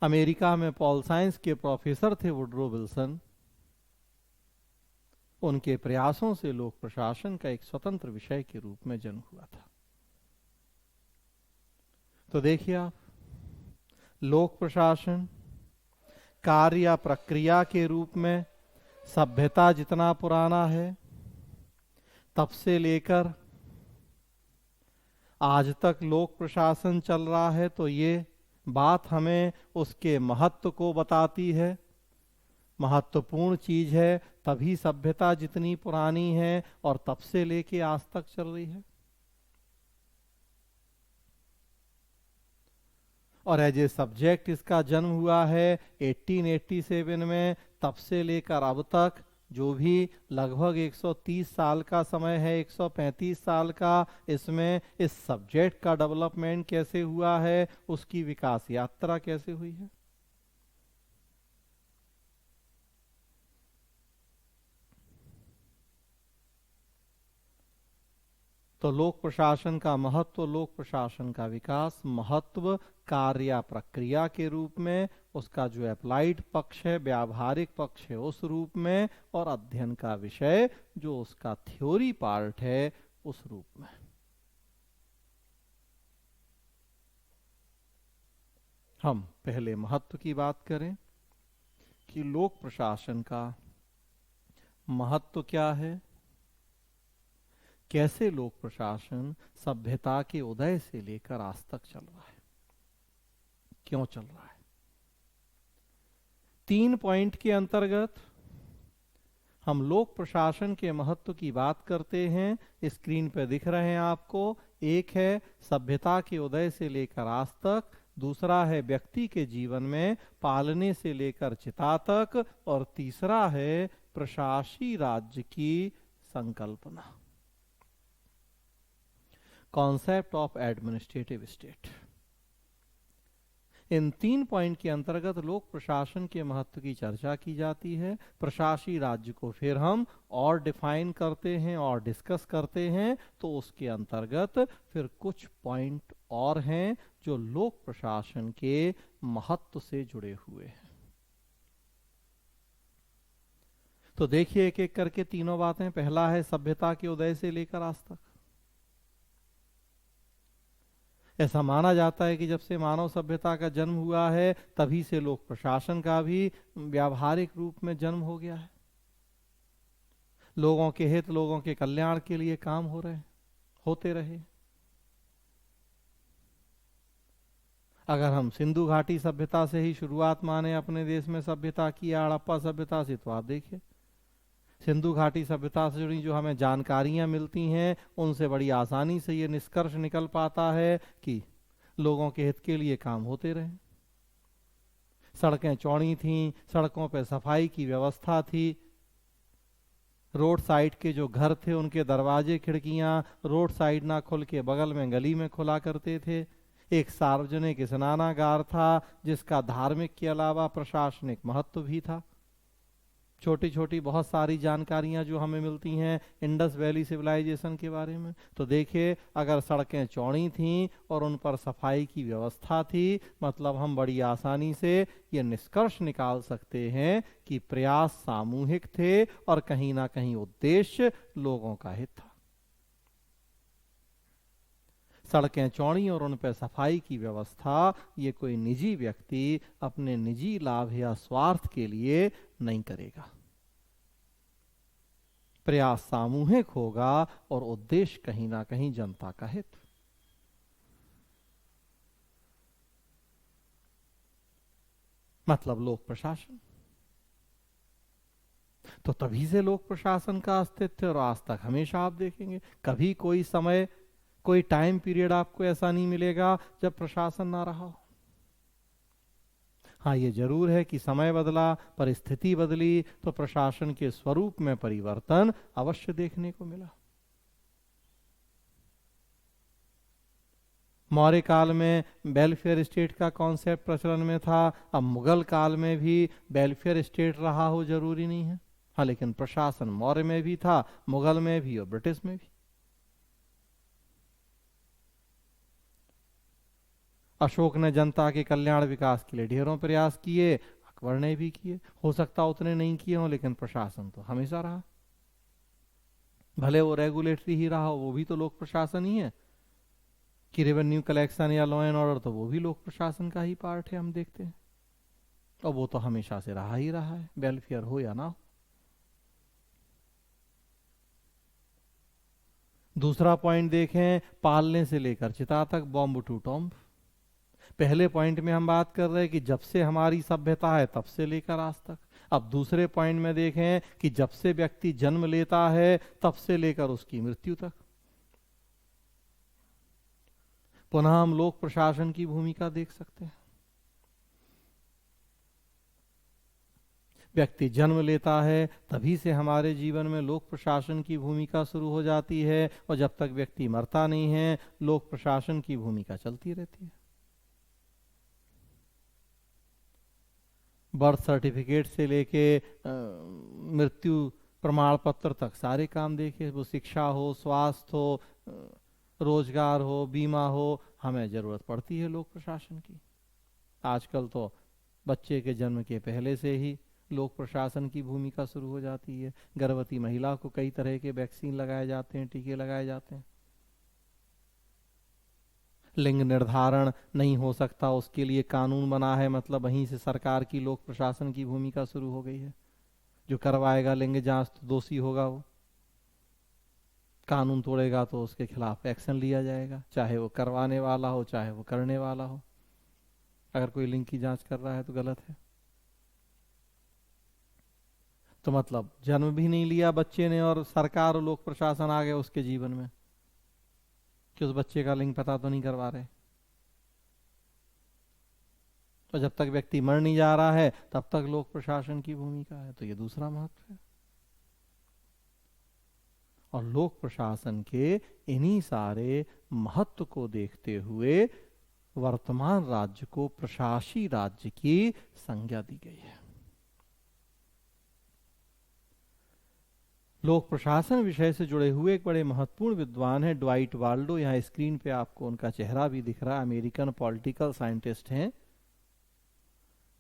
अमेरिका में पॉल साइंस के प्रोफेसर थे वुडरो विल्सन। उनके प्रयासों से लोक प्रशासन का एक स्वतंत्र विषय के रूप में जन्म हुआ था। तो देखिए आप, लोक प्रशासन कार्य या प्रक्रिया के रूप में सभ्यता जितना पुराना है, तब से लेकर आज तक लोक प्रशासन चल रहा है, तो ये बात हमें उसके महत्व को बताती है। महत्वपूर्ण चीज है, तभी सभ्यता जितनी पुरानी है और तब से लेके आज तक चल रही है। और एज ए सब्जेक्ट इसका जन्म हुआ है 1887 में, तब से लेकर अब तक जो भी लगभग 130 साल का समय है, 135 साल का, इसमें इस सब्जेक्ट का डेवलपमेंट कैसे हुआ है, उसकी विकास यात्रा कैसे हुई है। तो लोक प्रशासन का महत्व, लोक प्रशासन का विकास, महत्व कार्य या प्रक्रिया के रूप में, उसका जो अप्लाइड पक्ष है, व्यावहारिक पक्ष है, उस रूप में, और अध्ययन का विषय जो उसका थ्योरी पार्ट है, उस रूप में। हम पहले महत्व की बात करें कि लोक प्रशासन का महत्व क्या है, कैसे लोक प्रशासन सभ्यता के उदय से लेकर आज तक चल रहा है, क्यों चल रहा है। 3 पॉइंट के अंतर्गत हम लोक प्रशासन के महत्व की बात करते हैं। स्क्रीन पर दिख रहे हैं आपको। एक है सभ्यता के उदय से लेकर आज तक, दूसरा है व्यक्ति के जीवन में पालने से लेकर चिता तक, और तीसरा है प्रशासी राज्य की संकल्पना, concept of administrative state. In 3 point के अंतर्गत लोक प्रशासन के महत्व की चर्चा की जाती है। प्रशासी राज्य को फिर हम और डिफाइन करते हैं और डिस्कस करते हैं, तो उसके अंतर्गत फिर कुछ पॉइंट और हैं जो लोक प्रशासन के महत्व से जुड़े हुए हैं। तो देखिए एक एक करके तीनों बातें। पहला है सभ्यता के उदय से लेकर आज तक। ऐसा माना जाता है कि जब से मानव सभ्यता का जन्म हुआ है, तभी से लोक प्रशासन का भी व्यावहारिक रूप में जन्म हो गया है। लोगों के हित, लोगों के कल्याण के लिए काम होते रहे। अगर हम सिंधु घाटी सभ्यता से ही शुरुआत माने अपने देश में सभ्यता की, हड़प्पा सभ्यता से, तो आप देखिए सिंधु घाटी सभ्यता से जुड़ी जो हमें जानकारियां मिलती हैं, उनसे बड़ी आसानी से ये निष्कर्ष निकल पाता है कि लोगों के हित के लिए काम होते रहे। सड़कें चौड़ी थीं, सड़कों पर सफाई की व्यवस्था थी, रोड साइड के जो घर थे उनके दरवाजे खिड़कियां रोड साइड ना खुल के बगल में गली में खुला करते थे। एक सार्वजनिक स्नानागार था जिसका धार्मिक के अलावा प्रशासनिक महत्व भी था। छोटी छोटी बहुत सारी जानकारियां जो हमें मिलती हैं इंडस वैली सिविलाइजेशन के बारे में। तो देखिए, अगर सड़कें चौड़ी थीं और उन पर सफाई की व्यवस्था थी, मतलब हम बड़ी आसानी से ये निष्कर्ष निकाल सकते हैं कि प्रयास सामूहिक थे और कहीं ना कहीं उद्देश्य लोगों का हित था। सड़कें चौड़ी और उन पर सफाई की व्यवस्था ये कोई निजी व्यक्ति अपने निजी लाभ या स्वार्थ के लिए नहीं करेगा। प्रयास सामूहिक होगा और उद्देश्य कहीं ना कहीं जनता का हित। मतलब लोक प्रशासन। तो तभी से लोक प्रशासन का अस्तित्व, और आज तक हमेशा आप देखेंगे कभी कोई समय, कोई टाइम पीरियड आपको ऐसा नहीं मिलेगा जब प्रशासन ना रहा हो। हाँ, ये जरूर है कि समय बदला, परिस्थिति बदली, तो प्रशासन के स्वरूप में परिवर्तन अवश्य देखने को मिला। मौर्य काल में वेलफेयर स्टेट का कॉन्सेप्ट प्रचलन में था। अब मुगल काल में भी वेलफेयर स्टेट रहा हो जरूरी नहीं है। हाँ, लेकिन प्रशासन मौर्य में भी था, मुगल में भी और ब्रिटिश में भी। अशोक ने जनता के कल्याण विकास के लिए ढेरों प्रयास किए, अकबर ने भी किए। हो सकता उतने नहीं किए हों, लेकिन प्रशासन तो हमेशा रहा। भले वो रेगुलेटरी ही रहा हो, वो भी तो लोक प्रशासन ही है। कि रेवेन्यू कलेक्शन या लॉ एंड ऑर्डर, तो वो भी लोक प्रशासन का ही पार्ट है, हम देखते हैं। और वो तो हमेशा से रहा ही रहा है, वेलफेयर हो या ना हो। दूसरा पॉइंट देखें, पालने से लेकर चिता तक, बॉम्ब टू टॉम्ब। पहले पॉइंट में हम बात कर रहे हैं कि जब से हमारी सभ्यता है तब से लेकर आज तक। अब दूसरे पॉइंट में देखें कि जब से व्यक्ति जन्म लेता है तब से लेकर उसकी मृत्यु तक। पुनः हम लोक प्रशासन की भूमिका देख सकते हैं। व्यक्ति जन्म लेता है तभी से हमारे जीवन में लोक प्रशासन की भूमिका शुरू हो जाती है, और जब तक व्यक्ति मरता नहीं है लोक प्रशासन की भूमिका चलती रहती है। बर्थ सर्टिफिकेट से लेके मृत्यु प्रमाण पत्र तक सारे काम देखिए, वो शिक्षा हो, स्वास्थ्य हो, रोजगार हो, बीमा हो, हमें जरूरत पड़ती है लोक प्रशासन की। आजकल तो बच्चे के जन्म के पहले से ही लोक प्रशासन की भूमिका शुरू हो जाती है। गर्भवती महिला को कई तरह के वैक्सीन लगाए जाते हैं, टीके लगाए जाते हैं। लिंग निर्धारण नहीं हो सकता, उसके लिए कानून बना है, मतलब वहीं से सरकार की लोक प्रशासन की भूमिका शुरू हो गई है। जो करवाएगा लिंग जांच तो दोषी होगा, वो कानून तोड़ेगा तो उसके खिलाफ एक्शन लिया जाएगा, चाहे वो करवाने वाला हो चाहे वो करने वाला हो। अगर कोई लिंग की जांच कर रहा है तो गलत है। तो मतलब जन्म भी नहीं लिया बच्चे ने और सरकार और लोक प्रशासन आ गए उसके जीवन में कि उस बच्चे का लिंग पता तो नहीं करवा रहे। तो जब तक व्यक्ति मर नहीं जा रहा है तब तक लोक प्रशासन की भूमिका है। तो ये दूसरा महत्व है। और लोक प्रशासन के इन्हीं सारे महत्व को देखते हुए वर्तमान राज्य को प्रशासी राज्य की संज्ञा दी गई है। लोक प्रशासन विषय से जुड़े हुए एक बड़े महत्वपूर्ण विद्वान हैं ड्वाइट वाल्डो। यहाँ स्क्रीन पे आपको उनका चेहरा भी दिख रहा है। अमेरिकन पॉलिटिकल साइंटिस्ट हैं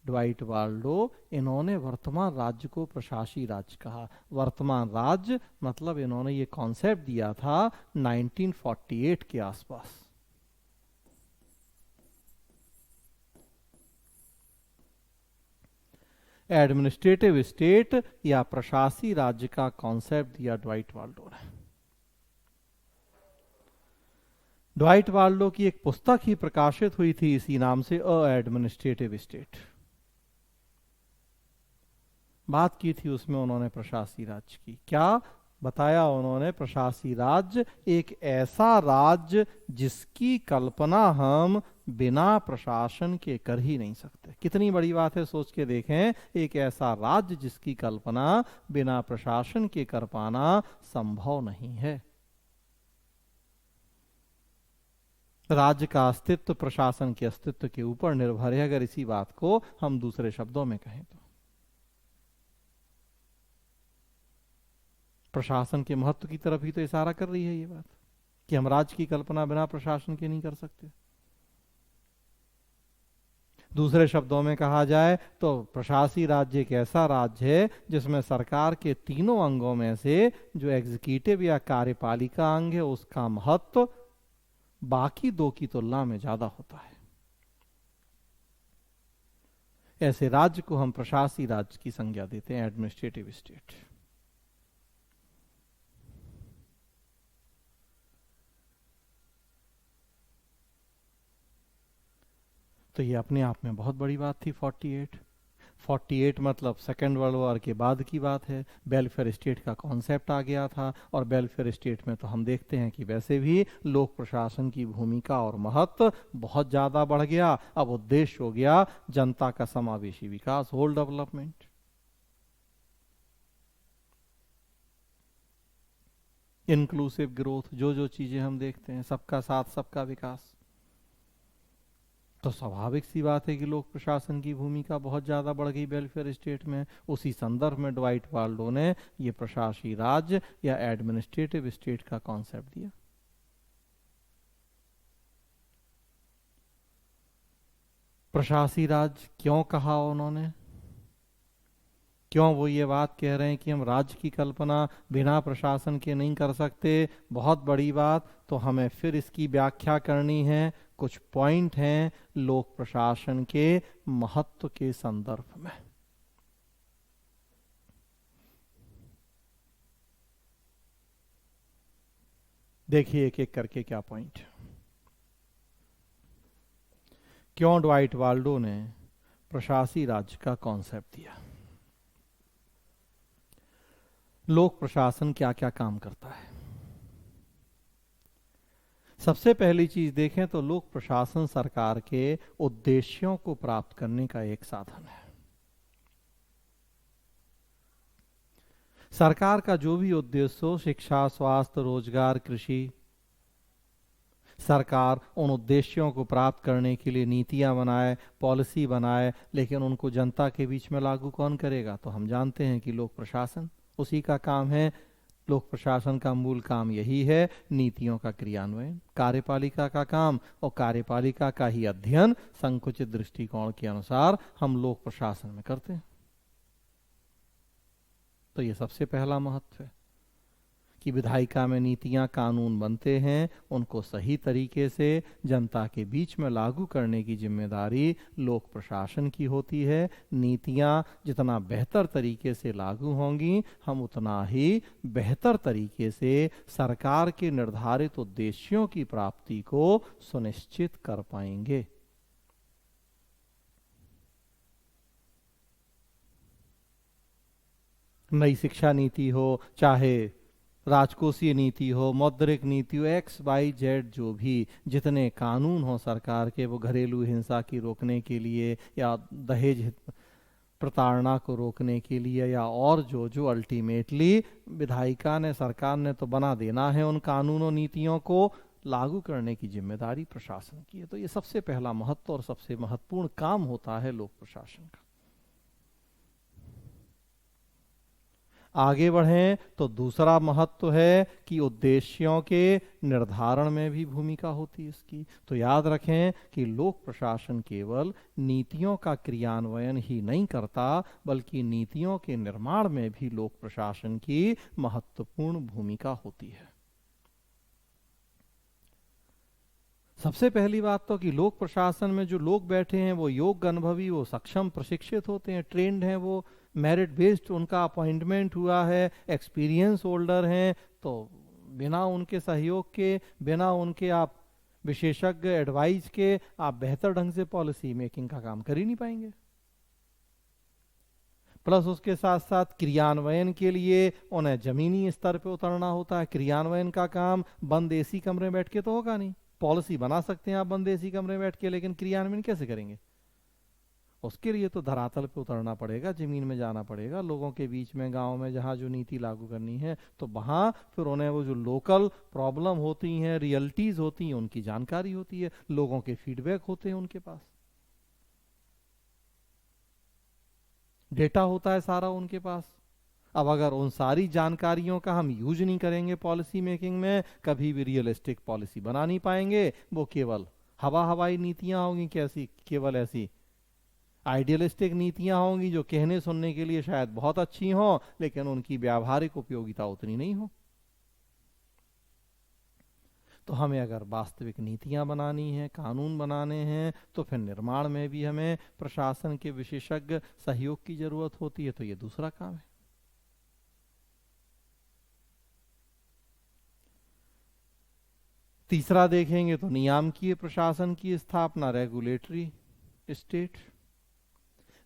ड्वाइट वाल्डो। इन्होंने वर्तमान राज्य को प्रशासी राज्य कहा। वर्तमान राज्य मतलब इन्होंने ये कॉन्सेप्ट दिया था 1948 के आसपास। एडमिनिस्ट्रेटिव स्टेट या प्रशासी राज्य का कॉन्सेप्ट दिया ड्वाइट वाल्डो ने। ड्वाइट वाल्डो की एक पुस्तक ही प्रकाशित हुई थी इसी नाम से, अ एडमिनिस्ट्रेटिव स्टेट। बात की थी उसमें उन्होंने प्रशासी राज्य की। क्या बताया उन्होंने? प्रशासी राज्य एक ऐसा राज्य जिसकी कल्पना हम बिना प्रशासन के कर ही नहीं सकते। कितनी बड़ी बात है, सोच के देखें। एक ऐसा राज्य जिसकी कल्पना बिना प्रशासन के कर पाना संभव नहीं है। राज्य का अस्तित्व प्रशासन के अस्तित्व के ऊपर निर्भर है, अगर इसी बात को हम दूसरे शब्दों में कहें तो। प्रशासन के महत्व की तरफ ही तो इशारा कर रही है ये बात, कि हम राज्य की कल्पना बिना प्रशासन के नहीं कर सकते। दूसरे शब्दों में कहा जाए तो प्रशासी राज्य एक ऐसा राज्य है जिसमें सरकार के तीनों अंगों में से जो एग्जीक्यूटिव या कार्यपालिका अंग है उसका महत्व बाकी दो की तुलना में ज्यादा होता है। ऐसे राज्य को हम प्रशासी राज्य की संज्ञा देते हैं, एडमिनिस्ट्रेटिव स्टेट। तो ये अपने आप में बहुत बड़ी बात थी। 48 मतलब सेकेंड वर्ल्ड वॉर के बाद की बात है। वेलफेयर स्टेट का कॉन्सेप्ट आ गया था, और वेलफेयर स्टेट में तो हम देखते हैं कि वैसे भी लोक प्रशासन की भूमिका और महत्व बहुत ज्यादा बढ़ गया। अब उद्देश्य हो गया जनता का समावेशी विकास, होल डेवलपमेंट, इंक्लूसिव ग्रोथ, जो चीजें हम देखते हैं, सबका साथ सबका विकास। तो स्वाभाविक सी बात है कि लोक प्रशासन की भूमिका बहुत ज्यादा बढ़ गई वेलफेयर स्टेट में। उसी संदर्भ में ड्वाइट वाल्डो ने ये प्रशासी राज्य या एडमिनिस्ट्रेटिव स्टेट का कॉन्सेप्ट दिया। प्रशासी राज्य क्यों कहा उन्होंने, क्यों वो ये बात कह रहे हैं कि हम राज्य की कल्पना बिना प्रशासन के नहीं कर सकते? बहुत बड़ी बात। तो हमें फिर इसकी व्याख्या करनी है। कुछ पॉइंट हैं लोक प्रशासन के महत्व के संदर्भ में। देखिए एक एक करके क्या पॉइंट। क्यों ड्वाइट वाल्डो ने प्रशासी राज्य का कॉन्सेप्ट दिया? लोक प्रशासन क्या क्या काम करता है? सबसे पहली चीज देखें तो लोक प्रशासन सरकार के उद्देश्यों को प्राप्त करने का एक साधन है। सरकार का जो भी उद्देश्य हो, शिक्षा, स्वास्थ्य, रोजगार, कृषि, सरकार उन उद्देश्यों को प्राप्त करने के लिए नीतियां बनाए, पॉलिसी बनाए, लेकिन उनको जनता के बीच में लागू कौन करेगा? तो हम जानते हैं कि लोक प्रशासन, उसी का काम है। लोक प्रशासन का मूल काम यही है, नीतियों का क्रियान्वयन। कार्यपालिका का काम और कार्यपालिका का ही अध्ययन संकुचित दृष्टिकोण के अनुसार हम लोक प्रशासन में करते हैं। तो ये सबसे पहला महत्व है कि विधायिका में नीतियां, कानून बनते हैं, उनको सही तरीके से जनता के बीच में लागू करने की जिम्मेदारी लोक प्रशासन की होती है। नीतियां जितना बेहतर तरीके से लागू होंगी, हम उतना ही बेहतर तरीके से सरकार के निर्धारित उद्देश्यों की प्राप्ति को सुनिश्चित कर पाएंगे। नई शिक्षा नीति हो, चाहे राजकोषीय नीति हो, मौद्रिक नीति हो, XYZ जो भी जितने कानून हो सरकार के, वो घरेलू हिंसा की रोकने के लिए या दहेज प्रताड़ना को रोकने के लिए या और जो अल्टीमेटली विधायिका ने, सरकार ने तो बना देना है, उन कानूनों नीतियों को लागू करने की जिम्मेदारी प्रशासन की है। तो ये सबसे पहला महत्व और सबसे महत्वपूर्ण काम होता है लोक प्रशासन का। आगे बढ़ें तो दूसरा महत्व है कि उद्देश्यों के निर्धारण में भी भूमिका होती है इसकी। तो याद रखें कि लोक प्रशासन केवल नीतियों का क्रियान्वयन ही नहीं करता, बल्कि नीतियों के निर्माण में भी लोक प्रशासन की महत्वपूर्ण भूमिका होती है। सबसे पहली बात तो कि लोक प्रशासन में जो लोग बैठे हैं वो योग्य, अनुभवी, वो सक्षम, प्रशिक्षित होते हैं, ट्रेंड हैं, वो मेरिट बेस्ड उनका अपॉइंटमेंट हुआ है, एक्सपीरियंस होल्डर हैं। तो बिना उनके सहयोग के, बिना उनके आप विशेषज्ञ एडवाइस के आप बेहतर ढंग से पॉलिसी मेकिंग का काम कर ही नहीं पाएंगे। प्लस उसके साथ साथ क्रियान्वयन के लिए उन्हें जमीनी स्तर पे उतरना होता है। क्रियान्वयन का काम बंद एसी कमरे में बैठ के तो होगा नहीं, पॉलिसी बना सकते हैं आप बंद एसी कमरे में बैठ के, लेकिन क्रियान्वयन कैसे करेंगे? उसके लिए तो धरातल पे उतरना पड़ेगा, जमीन में जाना पड़ेगा, लोगों के बीच में, गांव में, जहां जो नीति लागू करनी है, तो वहां फिर उन्हें वो जो लोकल प्रॉब्लम होती हैं, रियलिटीज होती हैं, उनकी जानकारी होती है, लोगों के फीडबैक होते हैं उनके पास, डेटा होता है सारा उनके पास। अब अगर उन सारी जानकारियों का हम यूज नहीं करेंगे पॉलिसी मेकिंग में, कभी भी रियलिस्टिक पॉलिसी बना नहीं पाएंगे। वो केवल हवाई नीतियां होंगी, कैसी, केवल ऐसी आइडियलिस्टिक नीतियां होंगी जो कहने सुनने के लिए शायद बहुत अच्छी हों, लेकिन उनकी व्यावहारिक उपयोगिता उतनी नहीं हो। तो हमें अगर वास्तविक नीतियां बनानी है, कानून बनाने हैं, तो फिर निर्माण में भी हमें प्रशासन के विशेषज्ञ सहयोग की जरूरत होती है। तो ये दूसरा काम है। तीसरा देखेंगे तो नियामकीय प्रशासन की स्थापना, रेगुलेटरी स्टेट।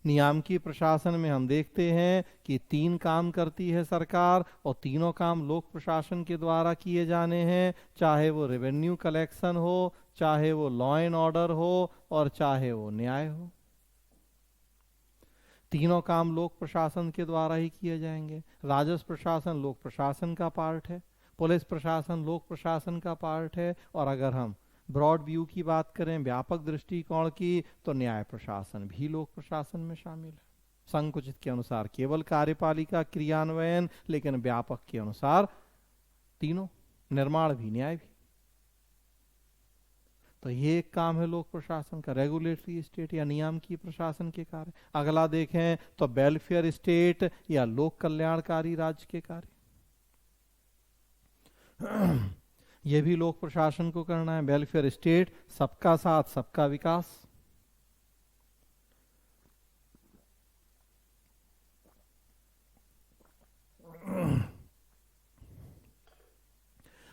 नियामकीय प्रशासन में हम देखते हैं कि 3 काम करती है सरकार, और तीनों काम लोक प्रशासन के द्वारा किए जाने हैं, चाहे वो रेवेन्यू कलेक्शन हो, चाहे वो लॉ एंड ऑर्डर हो, और चाहे वो न्याय हो। तीनों काम लोक प्रशासन के द्वारा ही किए जाएंगे। राजस्व प्रशासन लोक प्रशासन का पार्ट है, पुलिस प्रशासन लोक प्रशासन का पार्ट है, और अगर हम ब्रॉड व्यू की बात करें, व्यापक दृष्टिकोण की, तो न्याय प्रशासन भी लोक प्रशासन में शामिल है। संकुचित के अनुसार केवल कार्यपालिका क्रियान्वयन, लेकिन व्यापक के अनुसार तीनों, निर्माण भी न्याय भी। तो ये एक काम है लोक प्रशासन का, रेगुलेटरी स्टेट या नियामकीय प्रशासन के कार्य। अगला देखें तो वेलफेयर स्टेट या लोक कल्याणकारी राज्य के कार्य। यह भी लोक प्रशासन को करना है। वेलफेयर स्टेट, सबका साथ सबका विकास।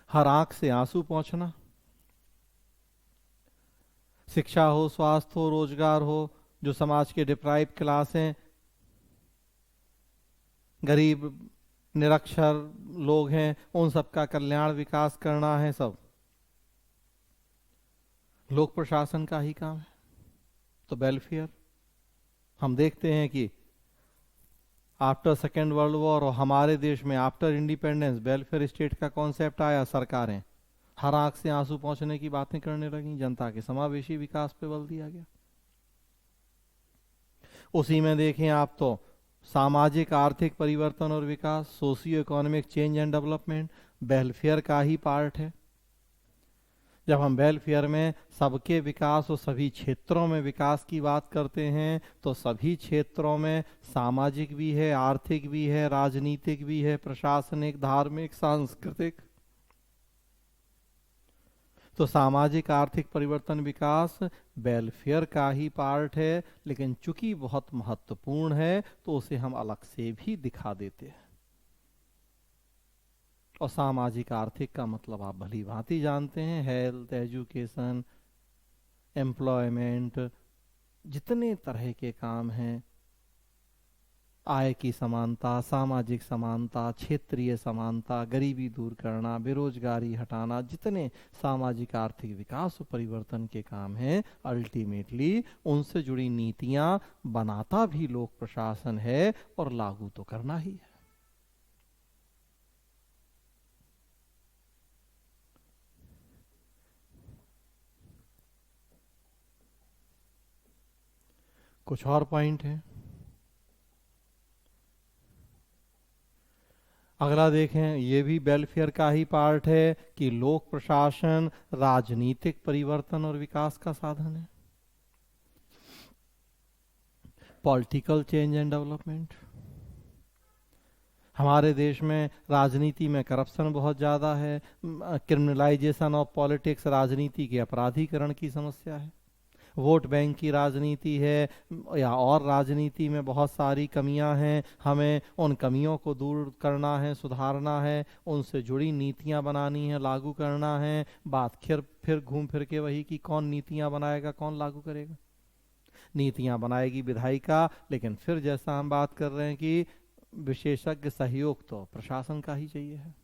हर आंख से आंसू पहुंचना, शिक्षा हो, स्वास्थ्य हो, रोजगार हो, जो समाज के डिप्राइव क्लास हैं, गरीब निरक्षर लोग हैं, उन सबका कल्याण विकास करना है, सब लोक प्रशासन का ही काम है। तो वेलफेयर, हम देखते हैं कि आफ्टर सेकेंड वर्ल्ड वॉर और हमारे देश में आफ्टर इंडिपेंडेंस वेलफेयर स्टेट का कॉन्सेप्ट आया। सरकारें हर आंख से आंसू पहुंचने की बातें करने लगी, जनता के समावेशी विकास पे बल दिया गया। उसी में देखें आप तो सामाजिक आर्थिक परिवर्तन और विकास, socio economic change and development, welfare का ही पार्ट है। जब हम वेलफेयर में सबके विकास और सभी क्षेत्रों में विकास की बात करते हैं, तो सभी क्षेत्रों में सामाजिक भी है, आर्थिक भी है, राजनीतिक भी है, प्रशासनिक, धार्मिक, सांस्कृतिक। तो सामाजिक आर्थिक परिवर्तन विकास वेलफेयर का ही पार्ट है, लेकिन चूंकि बहुत महत्वपूर्ण है तो उसे हम अलग से भी दिखा देते हैं। और सामाजिक आर्थिक का मतलब आप भली भांति जानते हैं, हेल्थ, एजुकेशन, एम्प्लॉयमेंट, जितने तरह के काम हैं, आय की समानता, सामाजिक समानता, क्षेत्रीय समानता, गरीबी दूर करना, बेरोजगारी हटाना, जितने सामाजिक आर्थिक विकास और परिवर्तन के काम हैं, अल्टीमेटली उनसे जुड़ी नीतियां बनाता भी लोक प्रशासन है और लागू तो करना ही है। कुछ और पॉइंट है। अगला देखें, ये भी वेलफेयर का ही पार्ट है कि लोक प्रशासन राजनीतिक परिवर्तन और विकास का साधन है। पॉलिटिकल चेंज एंड डेवलपमेंट, हमारे देश में राजनीति में करप्शन बहुत ज़्यादा है, क्रिमिनलाइजेशन ऑफ पॉलिटिक्स, राजनीति के अपराधीकरण की समस्या है, वोट बैंक की राजनीति है, या और राजनीति में बहुत सारी कमियां हैं। हमें उन कमियों को दूर करना है, सुधारना है, उनसे जुड़ी नीतियां बनानी है, लागू करना है। बात फिर घूम फिर के वही कि कौन नीतियां बनाएगा, कौन लागू करेगा। नीतियां बनाएगी विधायिका, लेकिन फिर जैसा हम बात कर रहे हैं कि विशेषज्ञ सहयोग तो प्रशासन का ही चाहिए है।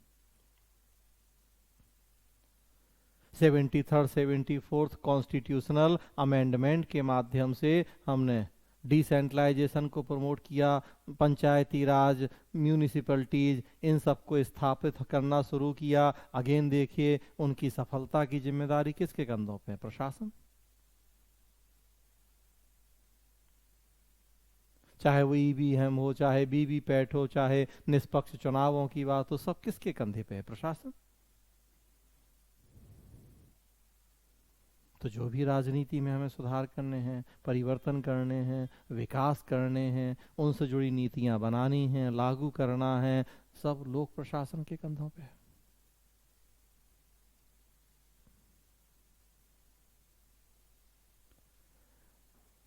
73rd 74th कॉन्स्टिट्यूशनल अमेंडमेंट के माध्यम से हमने डिसेंट्रलाइजेशन को प्रमोट किया, पंचायती राज, म्यूनिसिपैलिटीज, इन सबको स्थापित करना शुरू किया। अगेन देखिए, उनकी सफलता की जिम्मेदारी किसके कंधों पे है? प्रशासन। चाहे वो ईवीएम हो, चाहे वीवीपैट हो, चाहे निष्पक्ष चुनावों की बात हो, सब किसके कंधे पे है? प्रशासन। तो जो भी राजनीति में हमें सुधार करने हैं, परिवर्तन करने हैं, विकास करने हैं, उनसे जुड़ी नीतियां बनानी हैं, लागू करना है, सब लोक प्रशासन के कंधों पे है।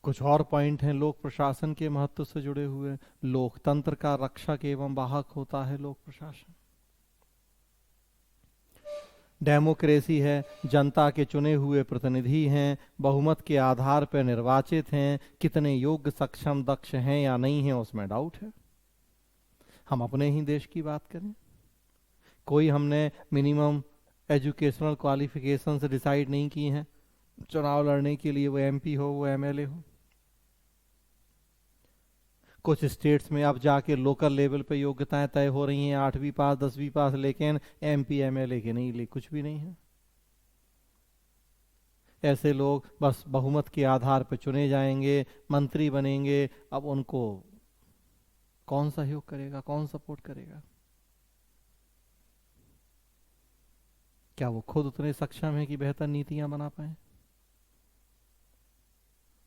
कुछ और पॉइंट हैं लोक प्रशासन के महत्व से जुड़े हुए। लोकतंत्र का रक्षक एवं वाहक होता है लोक प्रशासन। डेमोक्रेसी है, जनता के चुने हुए प्रतिनिधि हैं, बहुमत के आधार पर निर्वाचित हैं, कितने योग्य, सक्षम, दक्ष हैं या नहीं हैं उसमें डाउट है। हम अपने ही देश की बात करें, कोई हमने मिनिमम एजुकेशनल क्वालिफिकेशंस डिसाइड नहीं की हैं चुनाव लड़ने के लिए, वो एमपी हो, वो एमएलए हो। कुछ स्टेट्स में अब जाके लोकल लेवल पे योग्यताएं तय हो रही हैं, 8वीं पास, 10वीं पास, लेकिन एमपी एमएलए के नहीं, ले कुछ भी नहीं है। ऐसे लोग बस बहुमत के आधार पर चुने जाएंगे, मंत्री बनेंगे। अब उनको कौन सहयोग करेगा, कौन सपोर्ट करेगा? क्या वो खुद उतने सक्षम है कि बेहतर नीतियां बना पाए?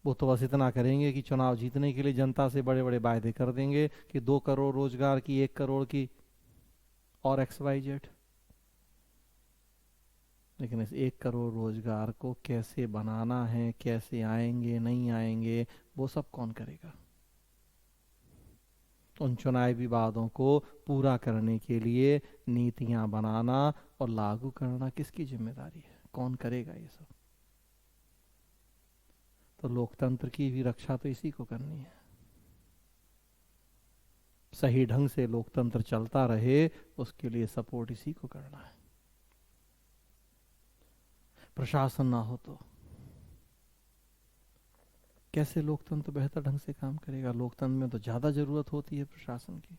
वो तो बस इतना करेंगे कि चुनाव जीतने के लिए जनता से बड़े बड़े वायदे कर देंगे कि 2 करोड़ रोजगार की, 1 करोड़ की, और XYZ। लेकिन इस 1 करोड़ रोजगार को कैसे बनाना है, कैसे आएंगे, नहीं आएंगे, वो सब कौन करेगा? उन चुनावी वादों को पूरा करने के लिए नीतियां बनाना और लागू करना किसकी जिम्मेदारी है? कौन करेगा ये सब? तो लोकतंत्र की भी रक्षा तो इसी को करनी है। सही ढंग से लोकतंत्र चलता रहे, उसके लिए सपोर्ट इसी को करना है। प्रशासन ना हो तो कैसे लोकतंत्र बेहतर ढंग से काम करेगा? लोकतंत्र में तो ज्यादा जरूरत होती है प्रशासन की।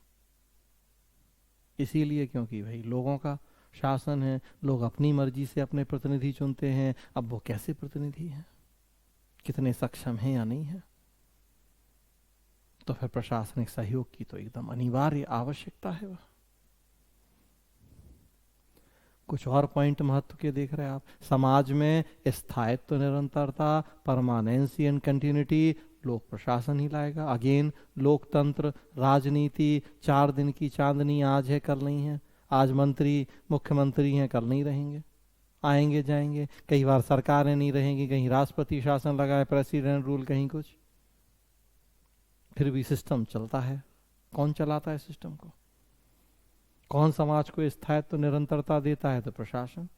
इसीलिए क्योंकि भाई लोगों का शासन है, लोग अपनी मर्जी से अपने प्रतिनिधि चुनते हैं। अब वो कैसे प्रतिनिधि हैं, कितने सक्षम हैं या नहीं है, तो फिर प्रशासनिक सहयोग की तो एकदम अनिवार्य आवश्यकता है। वह कुछ और पॉइंट महत्व के देख रहे हैं आप। समाज में स्थायित्व, निरंतरता, परमानेंसी एंड कंटिन्यूटी लोक प्रशासन ही लाएगा। अगेन लोकतंत्र, राजनीति 4 दिन की चांदनी, आज है कल नहीं है। आज मंत्री मुख्यमंत्री हैं, कल नहीं रहेंगे, आएंगे जाएंगे। कई बार सरकारें नहीं रहेंगी, कहीं राष्ट्रपति शासन लगा है, प्रेसिडेंट रूल, कहीं कुछ, फिर भी सिस्टम चलता है। कौन चलाता है सिस्टम को? कौन समाज को स्थायित्व, निरंतरता देता है? तो प्रशासन।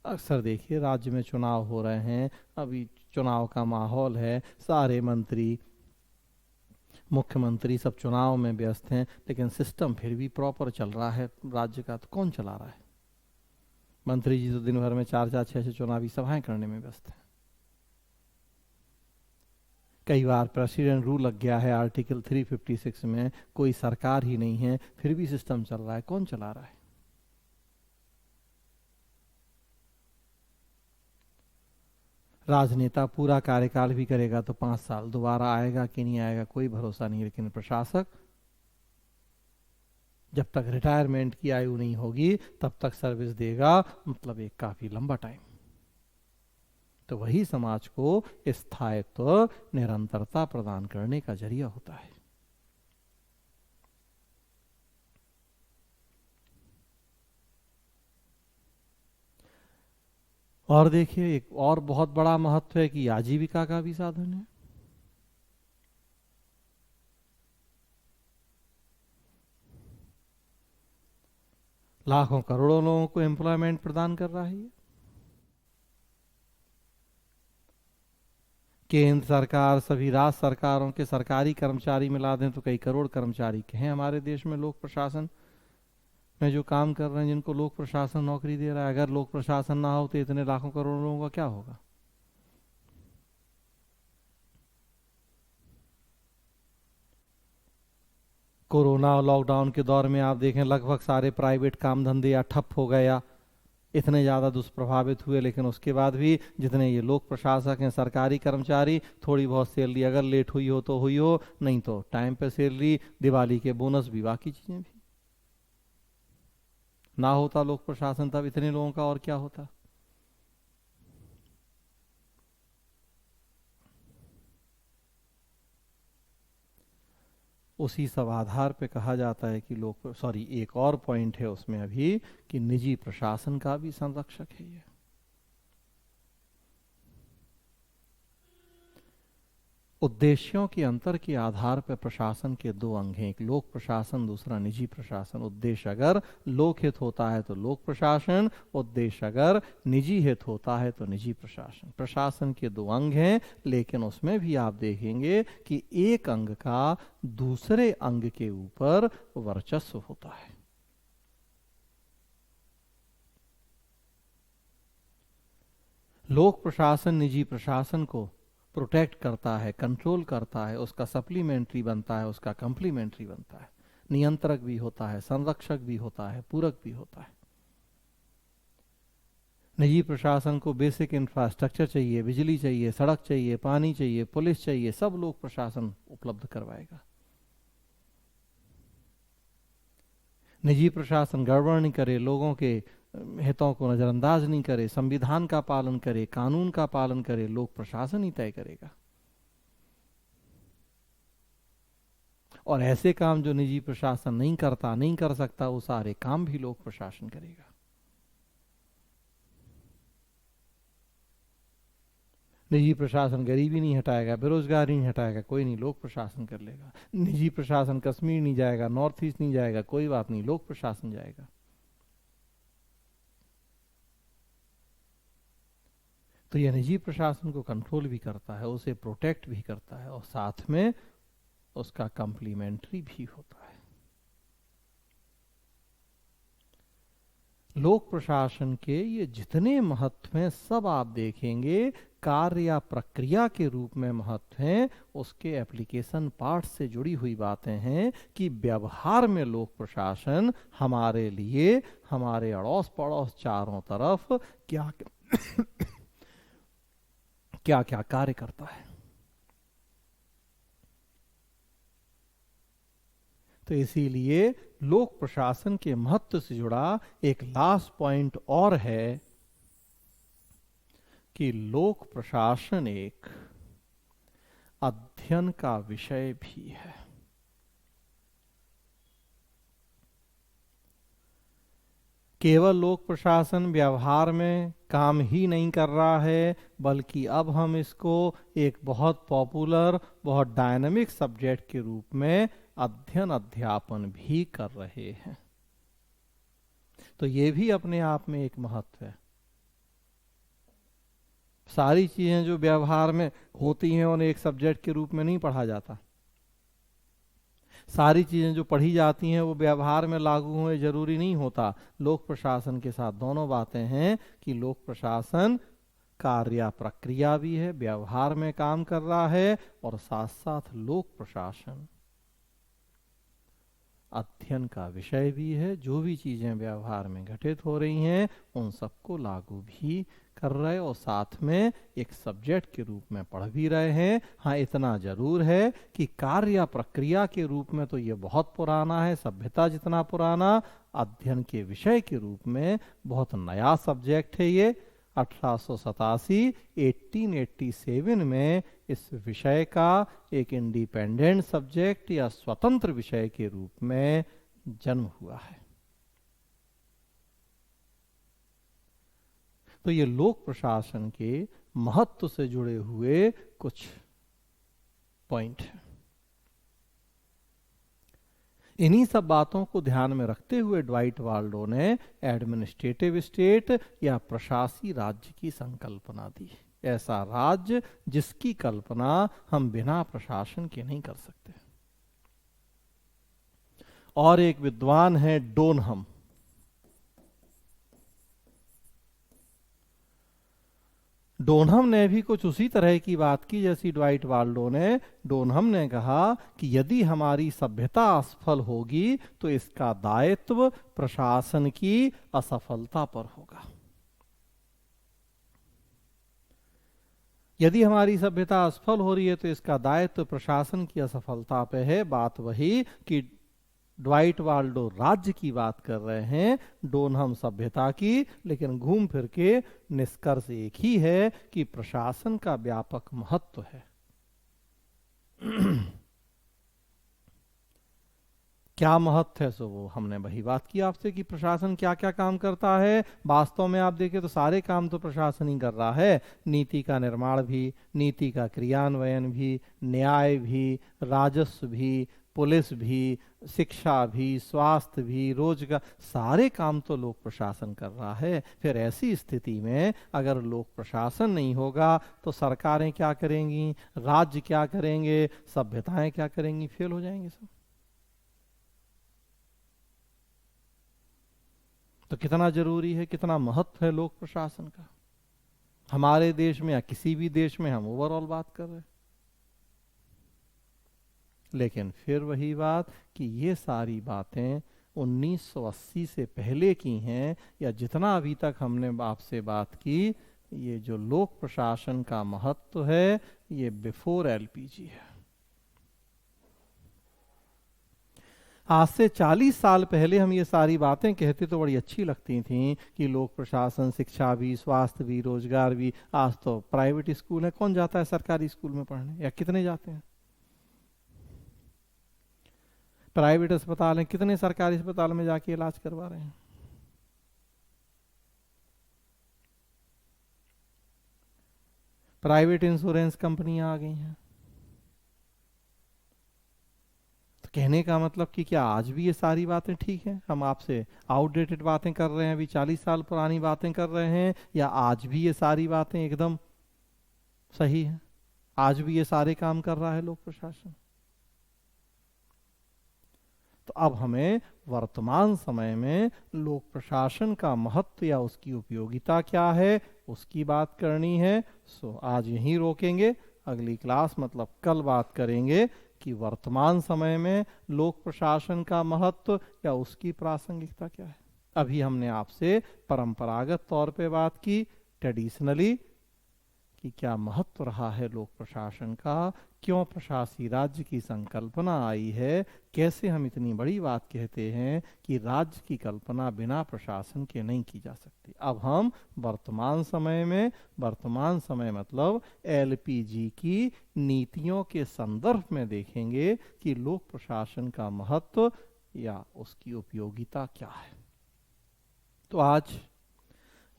अक्सर देखिए राज्य में चुनाव हो रहे हैं, अभी चुनाव का माहौल है, सारे मंत्री, मुख्यमंत्री सब चुनाव में व्यस्त हैं, लेकिन सिस्टम फिर भी प्रॉपर चल रहा है राज्य का। तो कौन चला रहा है? मंत्री जी तो दिन भर में 4-4, 6-6 चुनावी सभाएं करने में व्यस्त हैं। कई बार प्रेसिडेंट रूल लग गया है आर्टिकल 356 में, कोई सरकार ही नहीं है, फिर भी सिस्टम चल रहा है। कौन चला रहा है? राजनेता पूरा कार्यकाल भी करेगा तो 5 साल दोबारा आएगा कि नहीं आएगा कोई भरोसा नहीं, लेकिन प्रशासक जब तक रिटायरमेंट की आयु नहीं होगी तब तक सर्विस देगा, मतलब एक काफी लंबा टाइम। तो वही समाज को स्थायित्व, निरंतरता प्रदान करने का जरिया होता है। और देखिए एक और बहुत बड़ा महत्व है कि आजीविका का भी साधन है। लाखों करोड़ों लोगों को एम्प्लॉयमेंट प्रदान कर रहा है ये। केंद्र सरकार, सभी राज्य सरकारों के सरकारी कर्मचारी मिला दें तो कई करोड़ कर्मचारी के हैं हमारे देश में लोक प्रशासन। में जो काम कर रहे हैं, जिनको लोक प्रशासन नौकरी दे रहा है, अगर लोक प्रशासन ना हो तो इतने लाखों करोड़ों लोगों का क्या होगा? कोरोना और लॉकडाउन के दौर में आप देखें लगभग सारे प्राइवेट काम धंधे या ठप हो गए या इतने ज़्यादा दुष्प्रभावित हुए, लेकिन उसके बाद भी जितने ये लोक प्रशासक हैं, सरकारी कर्मचारी, थोड़ी बहुत सैलरी अगर लेट हुई हो तो हुई हो, नहीं तो टाइम पे सैलरी, दिवाली के बोनस भी, बाकी चीज़ें भी। ना होता लोक प्रशासन तब इतने लोगों का और क्या होता। उसी सब आधार पे कहा जाता है कि लोग, सॉरी, एक और पॉइंट है उसमें अभी, कि निजी प्रशासन का भी संरक्षक है ये। उद्देश्यों के अंतर के आधार पर प्रशासन के दो अंग हैं, एक लोक प्रशासन, दूसरा निजी प्रशासन। उद्देश्य अगर लोक हित होता है तो लोक प्रशासन, उद्देश्य अगर निजी हित होता है तो निजी प्रशासन। प्रशासन के दो अंग हैं, लेकिन उसमें भी आप देखेंगे कि एक अंग का दूसरे अंग के ऊपर वर्चस्व होता है। लोक प्रशासन निजी प्रशासन को प्रोटेक्ट करता है, कंट्रोल करता है, उसका सप्लीमेंट्री बनता है, उसका कंप्लीमेंट्री बनता है, नियंत्रक भी होता है, संरक्षक भी होता है, पूरक भी होता है। निजी प्रशासन को बेसिक इंफ्रास्ट्रक्चर चाहिए, बिजली चाहिए, सड़क चाहिए, पानी चाहिए, पुलिस चाहिए, सब लोक प्रशासन उपलब्ध करवाएगा। निजी प्रशासन गड़बड़ नहीं करे, लोगों के हितों को नजरअंदाज नहीं करे, संविधान का पालन करे, कानून का पालन करे, लोक प्रशासन ही तय करेगा। और ऐसे काम जो निजी प्रशासन नहीं करता, नहीं कर सकता, वो सारे काम भी लोक प्रशासन करेगा। निजी प्रशासन गरीबी नहीं हटाएगा, बेरोजगारी नहीं हटाएगा, कोई नहीं, लोक प्रशासन कर लेगा। निजी प्रशासन कश्मीर नहीं जाएगा, नॉर्थ ईस्ट नहीं जाएगा, कोई बात नहीं, लोक प्रशासन जाएगा। तो यह निजी प्रशासन को कंट्रोल भी करता है, उसे प्रोटेक्ट भी करता है, और साथ में उसका कम्प्लीमेंट्री भी होता है। लोक प्रशासन के ये जितने महत्व हैं सब आप देखेंगे कार्य या प्रक्रिया के रूप में महत्व हैं, उसके एप्लीकेशन पार्ट से जुड़ी हुई बातें हैं कि व्यवहार में लोक प्रशासन हमारे लिए, हमारे अड़ोस पड़ोस चारों तरफ क्या क्या क्या कार्य करता है। तो इसीलिए लोक प्रशासन के महत्व से जुड़ा एक लास्ट पॉइंट और है कि लोक प्रशासन एक अध्ययन का विषय भी है। केवल लोक प्रशासन व्यवहार में काम ही नहीं कर रहा है, बल्कि अब हम इसको एक बहुत पॉपुलर, बहुत डायनामिक सब्जेक्ट के रूप में अध्ययन अध्यापन भी कर रहे हैं। तो ये भी अपने आप में एक महत्व है। सारी चीजें जो व्यवहार में होती हैं उन्हें एक सब्जेक्ट के रूप में नहीं पढ़ा जाता। सारी चीजें जो पढ़ी जाती हैं वो व्यवहार में लागू होए जरूरी नहीं होता। लोक प्रशासन के साथ दोनों बातें हैं कि लोक प्रशासन कार्य प्रक्रिया भी है, व्यवहार में काम कर रहा है, और साथ साथ लोक प्रशासन अध्ययन का विषय भी है। जो भी चीजें व्यवहार में घटित हो रही हैं उन सबको लागू भी कर रहे और साथ में एक सब्जेक्ट के रूप में पढ़ भी रहे हैं। हाँ, इतना जरूर है कि कार्य या प्रक्रिया के रूप में तो ये बहुत पुराना है, सभ्यता जितना पुराना, अध्ययन के विषय के रूप में बहुत नया सब्जेक्ट है ये। 1887 1887 में इस विषय का एक इंडिपेंडेंट सब्जेक्ट या स्वतंत्र विषय के रूप में जन्म हुआ है। तो ये लोक प्रशासन के महत्व से जुड़े हुए कुछ पॉइंट हैं। इन्हीं सब बातों को ध्यान में रखते हुए ड्वाइट वाल्डो ने एडमिनिस्ट्रेटिव स्टेट या प्रशासी राज्य की संकल्पना दी। ऐसा राज्य जिसकी कल्पना हम बिना प्रशासन के नहीं कर सकते। और एक विद्वान है डोनहम, डोनहम ने भी कुछ उसी तरह की बात की जैसी ड्वाइट वाल्डो ने। डोनहम ने कहा कि यदि हमारी सभ्यता असफल होगी तो इसका दायित्व प्रशासन की असफलता पर होगा। यदि हमारी सभ्यता असफल हो रही है तो इसका दायित्व प्रशासन की असफलता पे है। बात वही कि ड्वाइट वाल्डो राज्य की बात कर रहे हैं, डोनहम सभ्यता की, लेकिन घूम फिर के निष्कर्ष एक ही है कि प्रशासन का व्यापक महत्व है। क्या महत्व है, सो वो हमने वही बात की आपसे कि प्रशासन क्या क्या काम करता है। वास्तव में आप देखें तो सारे काम तो प्रशासन ही कर रहा है। नीति का निर्माण भी, नीति का क्रियान्वयन भी, न्याय भी, राजस्व भी, पुलिस भी, शिक्षा भी, स्वास्थ्य भी, रोजगार, सारे काम तो लोक प्रशासन कर रहा है। फिर ऐसी स्थिति में अगर लोक प्रशासन नहीं होगा तो सरकारें क्या करेंगी, राज्य क्या करेंगे, सभ्यताएं क्या करेंगी, फेल हो जाएंगे सब। तो कितना जरूरी है, कितना महत्व है लोक प्रशासन का हमारे देश में या किसी भी देश में। हम ओवरऑल बात कर रहे हैं, लेकिन फिर वही बात कि ये सारी बातें 1980 से पहले की हैं, या जितना अभी तक हमने आपसे बात की, ये जो लोक प्रशासन का महत्व है ये बिफोर एलपीजी है। आज से 40 साल पहले हम ये सारी बातें कहते तो बड़ी अच्छी लगती थी कि लोक प्रशासन, शिक्षा भी, स्वास्थ्य भी, रोजगार भी। आज तो प्राइवेट स्कूल है, कौन जाता है सरकारी स्कूल में पढ़ने, या कितने जाते हैं। प्राइवेट अस्पताल हैं, कितने सरकारी अस्पताल में जाके इलाज करवा रहे हैं। प्राइवेट इंश्योरेंस कंपनियां आ गई हैं। तो कहने का मतलब कि क्या आज भी ये सारी बातें ठीक हैं? हम आपसे आउटडेटेड बातें कर रहे हैं, अभी 40 साल पुरानी बातें कर रहे हैं, या आज भी ये सारी बातें एकदम सही हैं? आज भी ये सारे काम कर रहा है लोक प्रशासन? तो अब हमें वर्तमान समय में लोक प्रशासन का महत्व या उसकी उपयोगिता क्या है उसकी बात करनी है। सो आज यहीं रोकेंगे, अगली क्लास मतलब कल बात करेंगे कि वर्तमान समय में लोक प्रशासन का महत्व या उसकी प्रासंगिकता क्या है। अभी हमने आपसे परंपरागत तौर पे बात की, ट्रेडिशनली, कि क्या महत्व रहा है लोक प्रशासन का, क्यों प्रशासी राज्य की संकल्पना आई है, कैसे हम इतनी बड़ी बात कहते हैं कि राज्य की कल्पना बिना प्रशासन के नहीं की जा सकती। अब हम वर्तमान समय में, वर्तमान समय मतलब एलपीजी की नीतियों के संदर्भ में देखेंगे कि लोक प्रशासन का महत्व या उसकी उपयोगिता क्या है। तो आज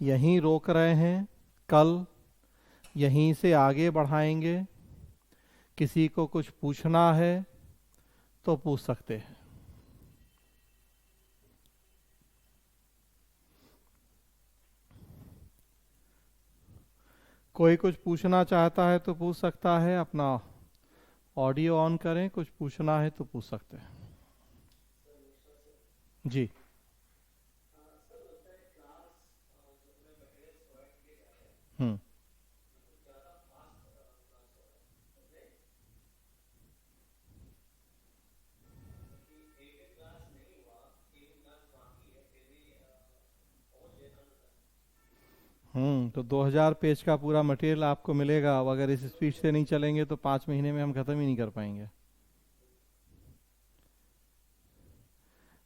यहीं रोक रहे हैं, कल यहीं से आगे बढ़ाएंगे। किसी को कुछ पूछना है तो पूछ सकते हैं। कोई कुछ पूछना चाहता है तो पूछ सकता है, अपना ऑडियो ऑन करें, कुछ पूछना है तो पूछ सकते हैं जी। हम्म तो 2000 पेज का पूरा मटेरियल आपको मिलेगा। अब अगर इस स्पीड से नहीं चलेंगे तो 5 महीने में हम खत्म ही नहीं कर पाएंगे।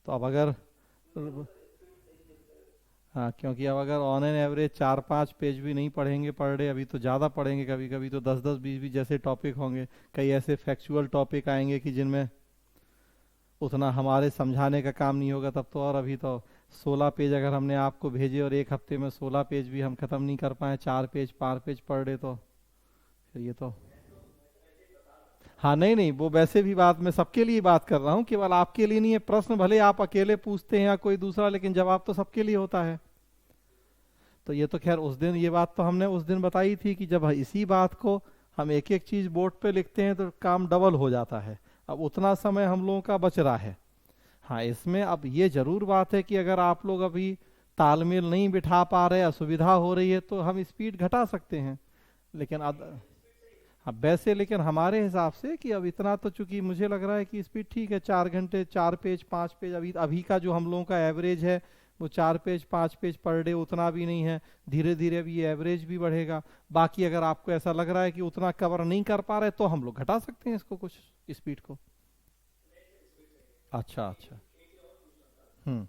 तो अब अगर, हाँ, क्योंकि अब अगर ऑन एन एवरेज 4-5 पेज भी नहीं पढ़ेंगे पर डे, अभी तो ज़्यादा पढ़ेंगे, कभी कभी तो 10-10, 20-20 जैसे टॉपिक होंगे। कई ऐसे फैक्चुअल टॉपिक आएंगे कि जिनमें उतना हमारे समझाने का काम नहीं होगा तब तो। और अभी तो 16 पेज अगर हमने आपको भेजे और एक हफ्ते में 16 पेज भी हम खत्म नहीं कर पाए, 4 पेज 5 पेज पर डे, तो फिर ये तो, हाँ, नहीं नहीं, वो वैसे भी बात मैं सबके लिए बात कर रहा हूँ, केवल आपके लिए नहीं है। प्रश्न भले आप अकेले पूछते हैं या कोई दूसरा, लेकिन जवाब तो सबके लिए होता है। तो ये तो खैर उस दिन, ये बात तो हमने उस दिन बताई थी कि जब इसी बात को हम एक एक चीज बोर्ड पे लिखते हैं तो काम डबल हो जाता है। अब उतना समय हम लोगों का बच रहा है। हाँ, इसमें अब ये जरूर बात है कि अगर आप लोग अभी तालमेल नहीं बिठा पा रहे, असुविधा हो रही है, तो हम स्पीड घटा सकते हैं। लेकिन हाँ वैसे, लेकिन हमारे हिसाब से कि अब इतना तो चूंकि मुझे लग रहा है कि स्पीड ठीक है, 4 घंटे 4 पेज 5 पेज, अभी अभी का जो हम लोगों का एवरेज है वो 4 पेज 5 पेज पर डे उतना भी नहीं है। धीरे धीरे अभी ये एवरेज भी बढ़ेगा। बाकी अगर आपको ऐसा लग रहा है कि उतना कवर नहीं कर पा रहे तो हम लोग घटा सकते हैं इसको कुछ, स्पीड को। अच्छा अच्छा। हम्म।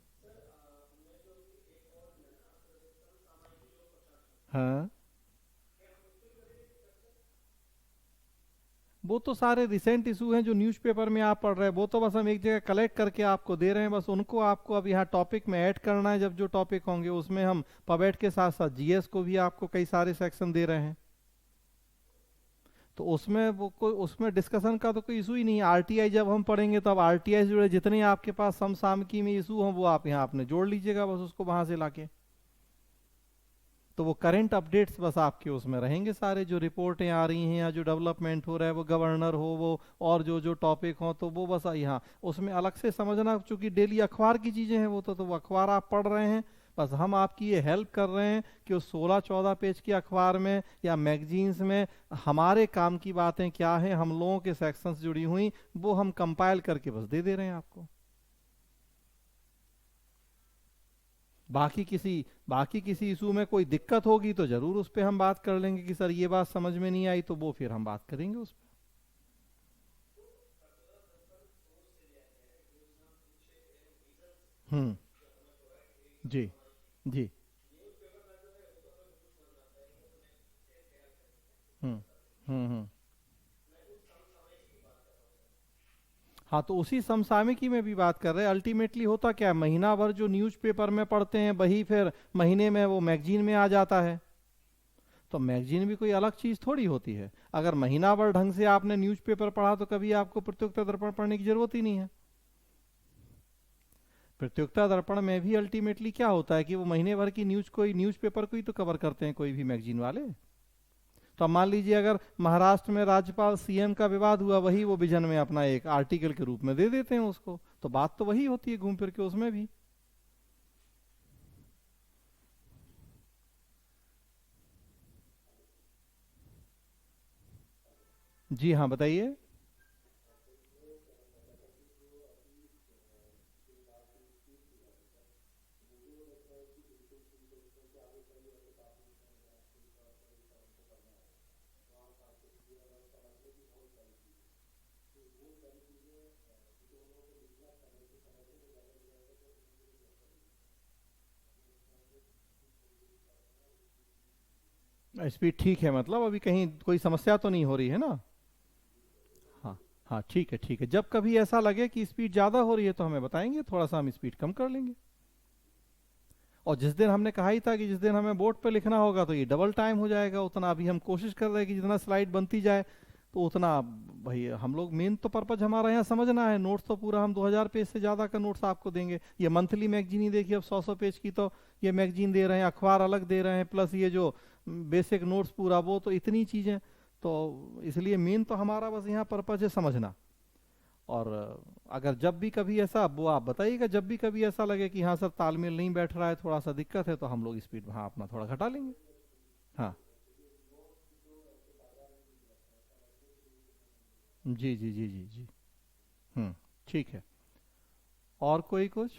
हाँ, वो तो सारे रिसेंट इशू हैं जो न्यूज़पेपर में आप पढ़ रहे हैं, वो तो बस हम एक जगह कलेक्ट करके आपको दे रहे हैं, बस उनको आपको अब यहाँ टॉपिक में ऐड करना है। जब जो टॉपिक होंगे उसमें हम पबेट के साथ साथ जीएस को भी आपको कई सारे सेक्शन दे रहे हैं। तो उसमें वो कोई, उसमें डिस्कशन का तो कोई इशू ही नहीं है। आरटीआई जब हम पढ़ेंगे तो अब आरटीआई से जुड़े जितने आपके पास समसामयिकी में इशू हों वो आप यहाँ आपने जोड़ लीजिएगा बस उसको वहां से लाके। तो वो करंट अपडेट्स बस आपके उसमें रहेंगे सारे, जो रिपोर्टें आ रही हैं या जो डेवलपमेंट हो रहा है, वो गवर्नर हो वो, और जो जो टॉपिक हो तो वो बस यहाँ उसमें अलग से समझना, चूंकि डेली अखबार की चीजें हैं वो तो वो अखबार आप पढ़ रहे हैं। बस हम आपकी ये हेल्प कर रहे हैं कि उस 16-14 पेज के अखबार में या मैगजीन्स में हमारे काम की बातें क्या हैं, हम लोगों के सेक्शंस जुड़ी हुई, वो हम कंपाइल करके बस दे दे रहे हैं आपको। बाकी किसी बाकी किसी इशू में कोई दिक्कत होगी तो जरूर उस पर हम बात कर लेंगे कि सर ये बात समझ में नहीं आई, तो वो फिर हम बात करेंगे उस पर। हम्म। जी जी। हम्म हम्म। हाँ, तो उसी समसामयिकी में भी बात कर रहे हैं। अल्टीमेटली होता क्या है, महीना भर जो न्यूज़पेपर में पढ़ते हैं वही फिर महीने में वो मैगजीन में आ जाता है। तो मैगजीन भी कोई अलग चीज थोड़ी होती है। अगर महीना भर ढंग से आपने न्यूज़पेपर पढ़ा तो कभी आपको प्रतियोगिता दर्पण पढ़ने की जरूरत ही नहीं है। प्रतियोगिता दर्पण में भी अल्टीमेटली क्या होता है कि वो महीने भर की न्यूज, कोई न्यूज़पेपर को ही तो कवर करते हैं कोई भी मैगजीन वाले। तो अब मान लीजिए अगर महाराष्ट्र में राज्यपाल सीएम का विवाद हुआ, वही वो विजन में अपना एक आर्टिकल के रूप में दे देते हैं उसको, तो बात तो वही होती है घूम फिर के उसमें भी। जी हाँ, बताइए। स्पीड ठीक है, मतलब अभी कहीं कोई समस्या तो नहीं हो रही है ना? हाँ हाँ, ठीक है ठीक है। जब कभी ऐसा लगे कि स्पीड ज़्यादा हो रही है तो हमें बताएंगे, थोड़ा सा हम स्पीड कम कर लेंगे। और जिस दिन हमने कहा ही था कि जिस दिन हमें बोर्ड पे लिखना होगा तो ये डबल टाइम हो जाएगा उतना। अभी हम कोशिश कर रहे हैं कि जितना स्लाइड बनती जाए तो उतना, भाई हम लोग मेन तो पर्पज हमारा यहाँ समझना है। नोट्स तो पूरा हम 2000 पेज से ज़्यादा का नोट्स आपको देंगे। ये मंथली मैगजीन ही देखिए, अब 100-100 पेज की तो ये मैगजीन दे रहे हैं, अखबार अलग दे रहे हैं, प्लस ये जो बेसिक नोट्स पूरा, वो तो इतनी चीज़ें। तो इसलिए मेन तो हमारा बस यहाँ पर्पज है समझना। और अगर जब भी कभी ऐसा, वो आप बताइएगा, जब भी कभी ऐसा लगे कि हाँ सर तालमेल नहीं बैठ रहा है, थोड़ा सा दिक्कत है, तो हम लोग स्पीड हाँ अपना थोड़ा घटा लेंगे। हाँ, जी जी जी जी जी। हम्म, ठीक है। और कोई कुछ?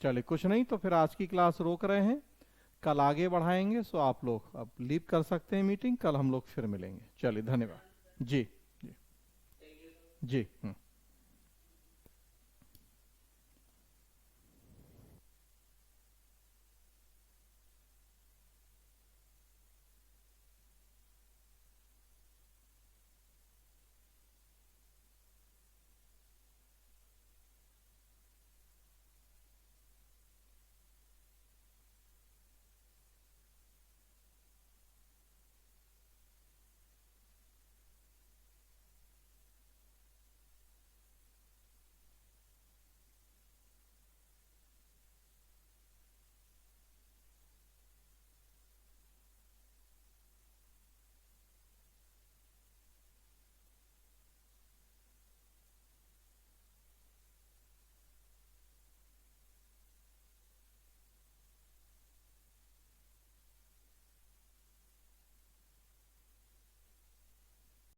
चले कुछ नहीं तो फिर आज की क्लास रोक रहे हैं, कल आगे बढ़ाएंगे। सो आप लोग अब लीव कर सकते हैं मीटिंग, कल हम लोग फिर मिलेंगे। चलिए, धन्यवाद। जी जी जी।